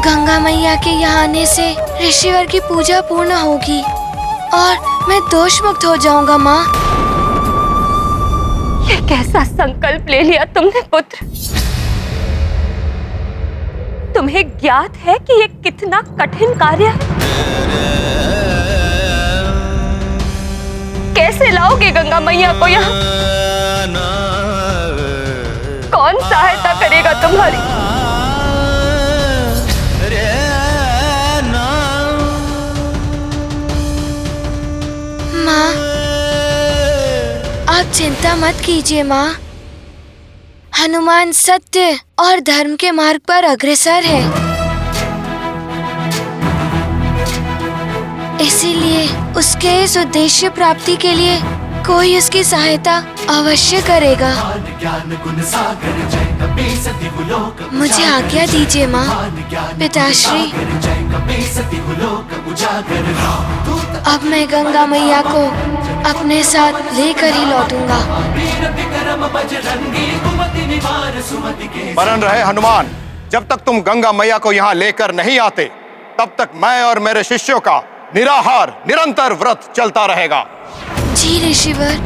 गंगा मैया के यहाँ आने से ऋषिवर की पूजा पूर्ण होगी और मैं दोष मुक्त हो जाऊंगा। माँ, ये कैसा संकल्प ले लिया तुमने पुत्र? तुम्हें ज्ञात है कि ये कितना कठिन कार्य है? कैसे लाओगे गंगा मैया को यहाँ? कौन सहायता करेगा तुम्हारी? माँ, आप चिंता मत कीजिए माँ। हनुमान सत्य और धर्म के मार्ग पर अग्रसर है, इसीलिए उसके इस उद्देश्य प्राप्ति के लिए कोई उसकी सहायता अवश्य करेगा। मुझे आज्ञा दीजिए माँ। पिताश्री, अब मैं गंगा मैया को अपने साथ लेकर ही लौटूंगा। मरण रहे हनुमान, जब तक तुम गंगा मैया को यहाँ लेकर नहीं आते तब तक मैं और मेरे शिष्यों का निराहार निरंतर व्रत चलता रहेगा। जी ऋषिवर।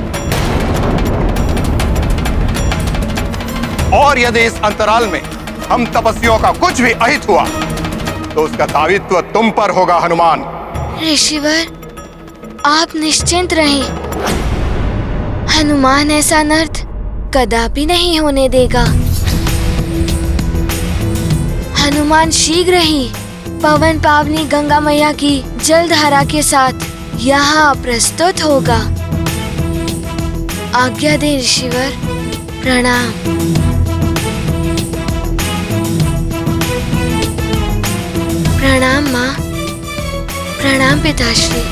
और यदि इस अंतराल में हम तपस्वियों का कुछ भी अहित हुआ तो उसका दायित्व तुम पर होगा हनुमान। ऋषिवर, आप निश्चिंत रहें। हनुमान ऐसा अनर्थ कदापि नहीं होने देगा। हनुमान शीघ्र ही पवन पावनी गंगा मैया की जलधारा के साथ यहाँ प्रस्तुत होगा। आज्ञा दे ऋषिवर। प्रणाम। प्रणाम माँ। प्रणाम पिताश्री।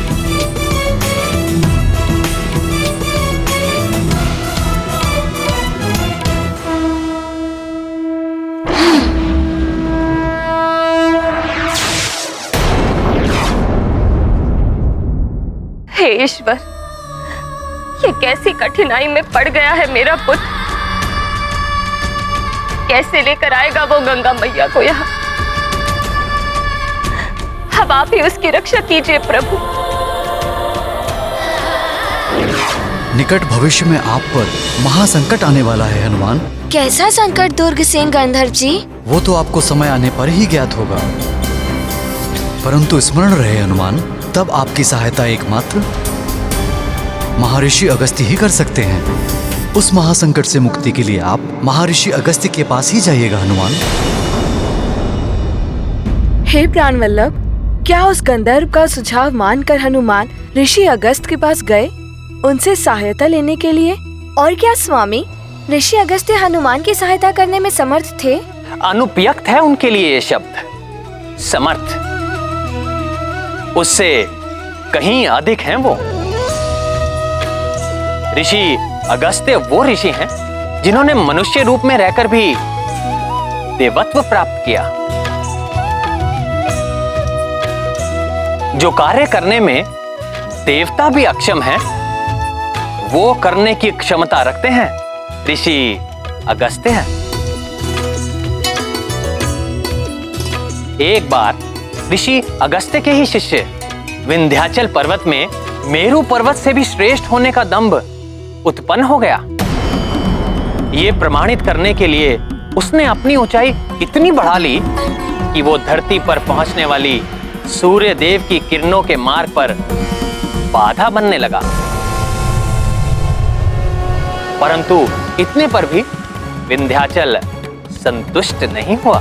हे ईश्वर, ये कैसी कठिनाई में पड़ गया है मेरा पुत्र। कैसे लेकर आएगा वो गंगा मैया को यहाँ? अब आप ही उसकी रक्षा कीजिए प्रभु। निकट भविष्य में आप पर महासंकट आने वाला है हनुमान। कैसा संकट दुर्गसेन गंधर्व जी? वो तो आपको समय आने पर ही ज्ञात होगा, परंतु स्मरण रहे हनुमान, तब आपकी सहायता एकमात्र महर्षि अगस्त्य ही कर सकते हैं। उस महासंकट से मुक्ति के लिए आप महर्षि अगस्त्य के पास ही जाइएगा हनुमान। हे प्राणवल्लभ, क्या उस गंधर्व का सुझाव मानकर हनुमान ऋषि अगस्त के पास गए उनसे सहायता लेने के लिए? और क्या स्वामी, ऋषि अगस्त्य हनुमान की सहायता करने में समर्थ थे? अनुपयुक्त है उनके लिए ये शब्द, समर्थ। उससे कहीं अधिक हैं वो। ऋषि अगस्त्य वो ऋषि हैं जिन्होंने मनुष्य रूप में रहकर भी देवत्व प्राप्त किया। जो कार्य करने में देवता भी अक्षम है, वो करने की क्षमता रखते हैं ऋषि अगस्त्य हैं। एक बार ऋषि अगस्त्य के ही शिष्य विंध्याचल पर्वत में मेरु पर्वत से भी श्रेष्ठ होने का दंभ उत्पन्न हो गया। ये प्रमाणित करने के लिए उसने अपनी ऊंचाई इतनी बढ़ा ली कि वो धरती पर पहुंचने वाली सूर्य देव की किरणों के मार्ग पर बाधा बनने लगा। परंतु इतने पर भी विंध्याचल संतुष्ट नहीं हुआ।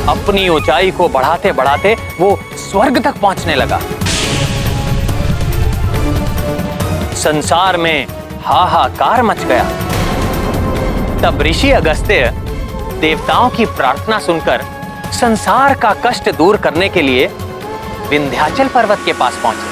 अपनी ऊंचाई को बढ़ाते बढ़ाते वो स्वर्ग तक पहुंचने लगा। संसार में हाहाकार मच गया। तब ऋषि अगस्त्य देवताओं की प्रार्थना सुनकर संसार का कष्ट दूर करने के लिए विंध्याचल पर्वत के पास पहुंचे।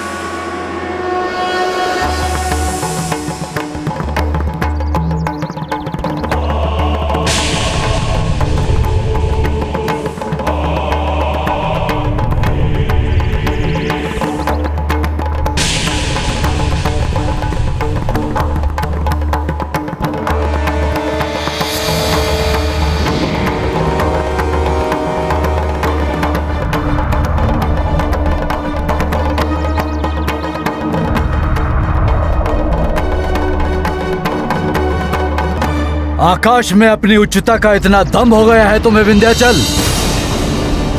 आकाश में अपनी उच्चता का इतना दम हो गया है तुम्हें विंध्याचल।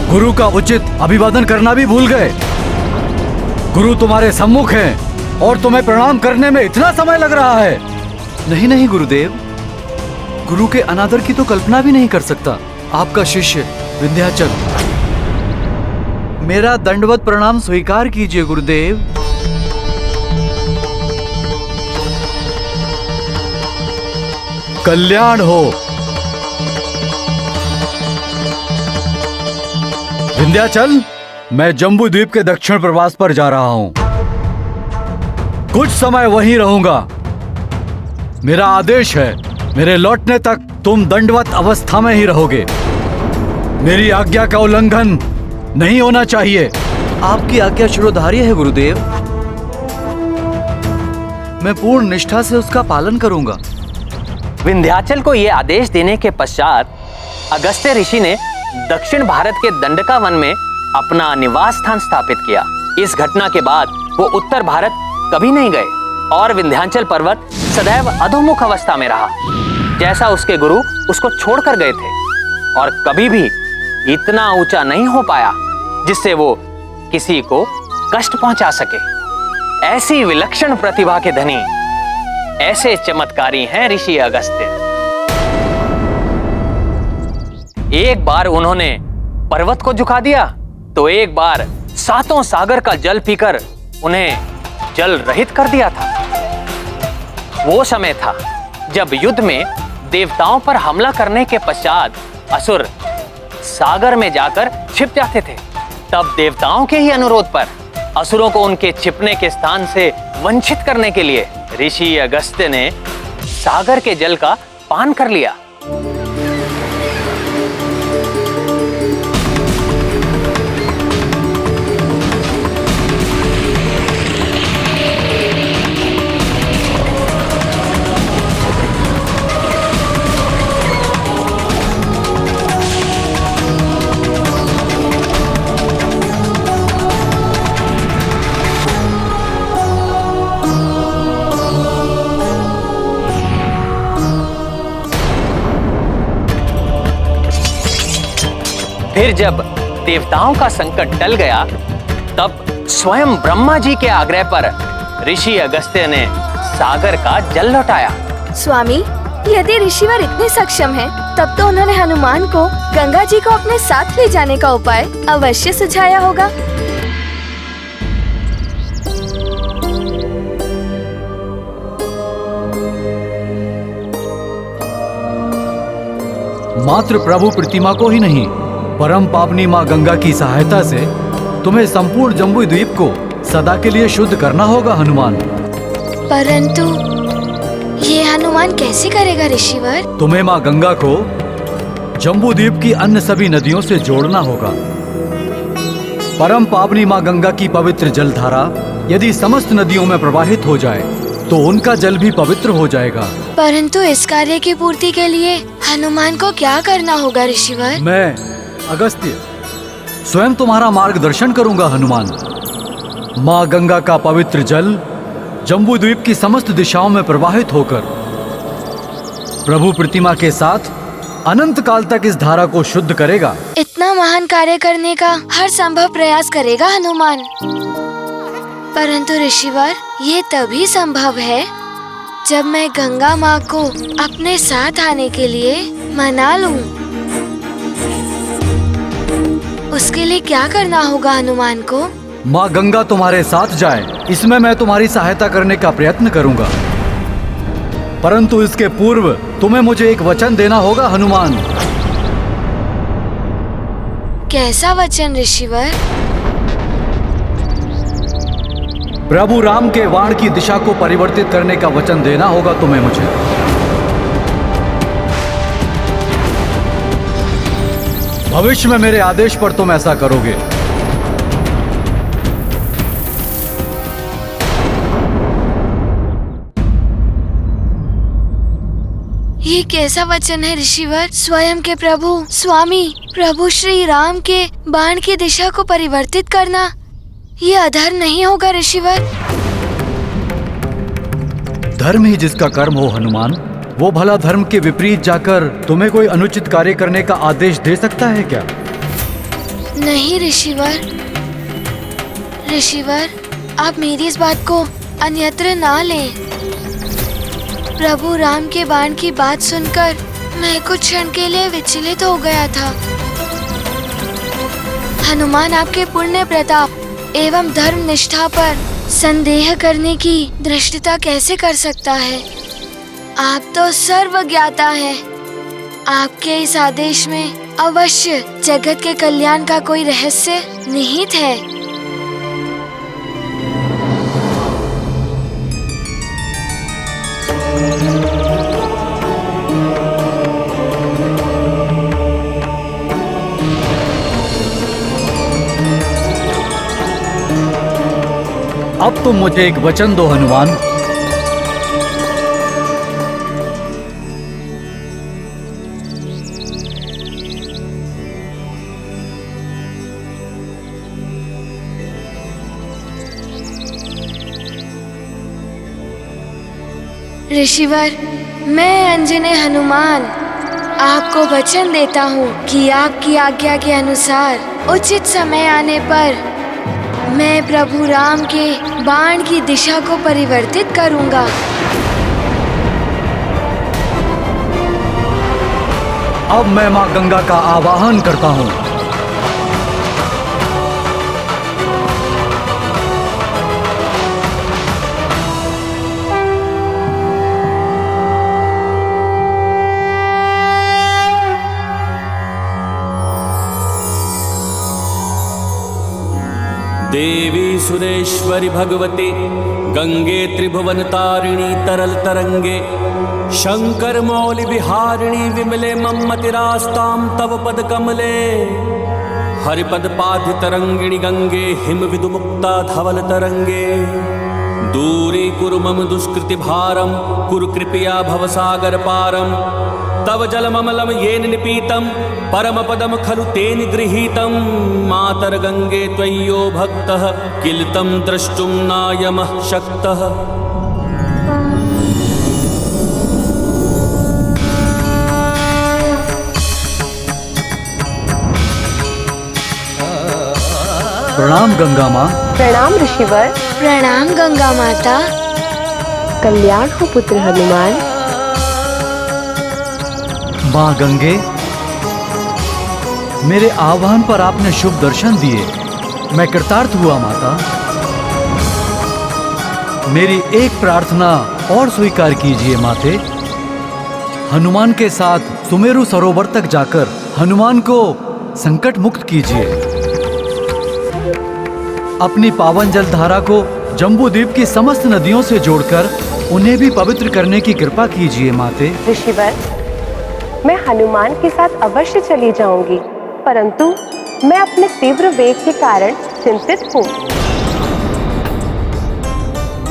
गुरु का उचित अभिवादन करना भी भूल गए। गुरु तुम्हारे सम्मुख हैं और तुम्हें प्रणाम करने में इतना समय लग रहा है। नहीं नहीं गुरुदेव, गुरु के अनादर की तो कल्पना भी नहीं कर सकता। आपका शिष्य विंध्याचल। मेरा दंडवत प्रणाम स्वीकार कीजिए गुरुदेव। कल्याण हो। विंध्याचल, मैं जम्बू द्वीप के दक्षिण प्रवास पर जा रहा हूं। कुछ समय वहीं रहूंगा। मेरा आदेश है, मेरे लौटने तक तुम दंडवत अवस्था में ही रहोगे। मेरी आज्ञा का उल्लंघन नहीं होना चाहिए। आपकी आज्ञा शिरोधार्य है गुरुदेव। मैं पूर्ण निष्ठा से उसका पालन करूंगा। विंध्याचल को यह आदेश देने के पश्चात अगस्त्य ऋषि ने दक्षिण भारत के दंडका वन में अपना निवास स्थान स्थापित किया। इस घटना के बाद वो उत्तर भारत कभी नहीं गए और विंध्याचल पर्वत सदैव अधोमुख अवस्था में रहा, जैसा उसके गुरु उसको छोड़कर गए थे, और कभी भी इतना ऊंचा नहीं हो पाया जिससे वो किसी को कष्ट पहुंचा सके। ऐसी विलक्षण प्रतिभा के धनी, ऐसे चमत्कारी हैं ऋषि अगस्त्य। एक बार उन्होंने पर्वत को झुका दिया, तो एक बार सातों सागर का जल पीकर उन्हें जल रहित कर दिया था। वो समय था जब युद्ध में देवताओं पर हमला करने के पश्चात असुर सागर में जाकर छिप जाते थे। तब देवताओं के ही अनुरोध पर असुरों को उनके छिपने के स्थान से वंचित करने के लिए ऋषि अगस्त्य ने सागर के जल का पान कर लिया। फिर जब देवताओं का संकट टल गया, तब स्वयं ब्रह्मा जी के आग्रह पर ऋषि अगस्त्य ने सागर का जल लौटाया। स्वामी, यदि ऋषिवर इतने सक्षम हैं, तब तो उन्होंने हनुमान को गंगा जी को अपने साथ ले जाने का उपाय अवश्य सुझाया होगा। मात्र प्रभु प्रतिमा को ही नहीं, परम पावनी माँ गंगा की सहायता से तुम्हें संपूर्ण जम्बू द्वीप को सदा के लिए शुद्ध करना होगा हनुमान। परंतु ये हनुमान कैसे करेगा ऋषिवर? तुम्हें माँ गंगा को जम्बू द्वीप की अन्य सभी नदियों से जोड़ना होगा। परम पावनी माँ गंगा की पवित्र जलधारा यदि समस्त नदियों में प्रवाहित हो जाए तो उनका जल भी पवित्र हो जाएगा। परंतु इस कार्य की पूर्ति के लिए हनुमान को क्या करना होगा ऋषिवर? मैं अगस्त्य स्वयं तुम्हारा मार्गदर्शन करूंगा हनुमान। माँ गंगा का पवित्र जल जम्बू द्वीप की समस्त दिशाओं में प्रवाहित होकर प्रभु प्रतिमा के साथ अनंत काल तक इस धारा को शुद्ध करेगा। इतना महान कार्य करने का हर संभव प्रयास करेगा हनुमान। परंतु ऋषिवर, ये तभी संभव है जब मैं गंगा माँ को अपने साथ आने के लिए मना लूं। उसके लिए क्या करना होगा हनुमान को? माँ गंगा तुम्हारे साथ जाए, इसमें मैं तुम्हारी सहायता करने का प्रयत्न करूंगा। परंतु इसके पूर्व तुम्हें मुझे एक वचन देना होगा हनुमान। कैसा वचन ऋषिवर? प्रभु राम के बाण की दिशा को परिवर्तित करने का वचन देना होगा तुम्हें मुझे। भविष्य में मेरे आदेश पर तुम ऐसा करोगे। ये कैसा वचन है ऋषिवर? स्वयं के प्रभु स्वामी प्रभु श्री राम के बाण की दिशा को परिवर्तित करना, ये अधर्म नहीं होगा ऋषिवर? धर्म ही जिसका कर्म हो हनुमान, वो भला धर्म के विपरीत जाकर तुम्हें कोई अनुचित कार्य करने का आदेश दे सकता है क्या? नहीं ऋषिवर। ऋषिवर, आप मेरी इस बात को अन्यत्र ना लें। प्रभु राम के बाण की बात सुनकर मैं कुछ क्षण के लिए विचलित हो गया था। हनुमान आपके पुण्य प्रताप एवं धर्म निष्ठा पर संदेह करने की धृष्टता कैसे कर सकता है? आप तो सर्वज्ञाता हैं। आपके इस आदेश में अवश्य जगत के कल्याण का कोई रहस्य निहित है। अब तुम मुझे एक वचन दो हनुमान। ऋषिवर, मैं अंजने हनुमान आपको वचन देता हूँ कि आपकी आज्ञा के अनुसार उचित समय आने पर मैं प्रभु राम के बाण की दिशा को परिवर्तित करूंगा। अब मैं माँ गंगा का आवाहन करता हूँ। देवी सुरेश्वरी भगवती गंगे त्रिभुवन तारिणी तरल तरंगे शंकर मौलि विहारिणी विमले मम्मतिरास्तां तव पद कमले हरिपद पाधि तरंगिणी गंगे हिम विदुमुक्ता धवल तरंगे दूरी कुरु मम दुष्कृति भारम कुरु कृपया भवसागर पारम तव जलममलम येन निपीतम परम पदम खलु तेन गृहीतम मातर गंगे त्वय्यो भक्तः किल तं द्रष्टुं नायमः शक्तः। प्रणाम गंगा माँ। प्रणाम ऋषिवर। प्रणाम गंगा माता। कल्याण हो पुत्र हनुमान। माँ गंगे, मेरे आह्वान पर आपने शुभ दर्शन दिए, मैं कृतार्थ हुआ माता। मेरी एक प्रार्थना और स्वीकार कीजिए माते। हनुमान के साथ सुमेरु सरोवर तक जाकर हनुमान को संकट मुक्त कीजिए। अपनी पावन जल धारा को जम्बूद्वीप की समस्त नदियों से जोड़कर उन्हें भी पवित्र करने की कृपा कीजिए माते। ऋषिवर, मैं हनुमान के साथ अवश्य चली जाऊंगी, परंतु मैं अपने तीव्र वेग के कारण चिंतित हूँ।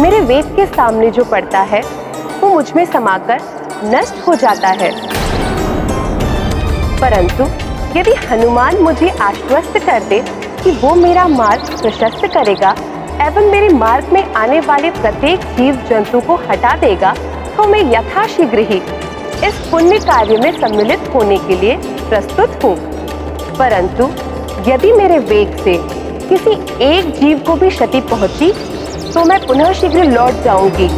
मेरे वेग के सामने जो पड़ता है वो मुझ में समाकर नष्ट हो जाता है, परंतु यदि हनुमान मुझे आश्वस्त कर दे कि वो मेरा मार्ग प्रशस्त करेगा एवं मेरे मार्ग में आने वाले प्रत्येक जीव जंतु को हटा देगा, तो मैं यथाशीघ्र ही इस पुण्य कार्य में सम्मिलित होने के लिए प्रस्तुत हूँ। परंतु यदि मेरे वेग से किसी एक जीव को भी क्षति पहुंची तो मैं पुनः शीघ्र लौट जाऊंगी।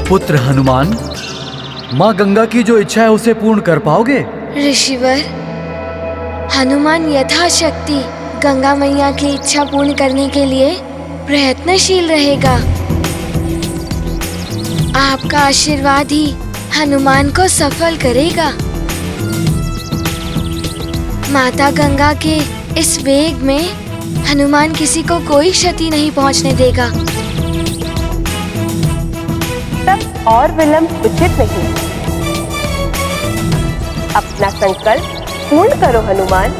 पुत्र हनुमान, माँ गंगा की जो इच्छा है उसे पूर्ण कर पाओगे? ऋषिवर, हनुमान यथाशक्ति गंगा मैया की इच्छा पूर्ण करने के लिए प्रयत्नशील रहेगा। आपका आशीर्वाद ही हनुमान को सफल करेगा। माता गंगा के इस वेग में हनुमान किसी को कोई क्षति नहीं पहुंचने देगा। तब और विलंब उचित नहीं। अपना संकल्प पूर्ण करो हनुमान।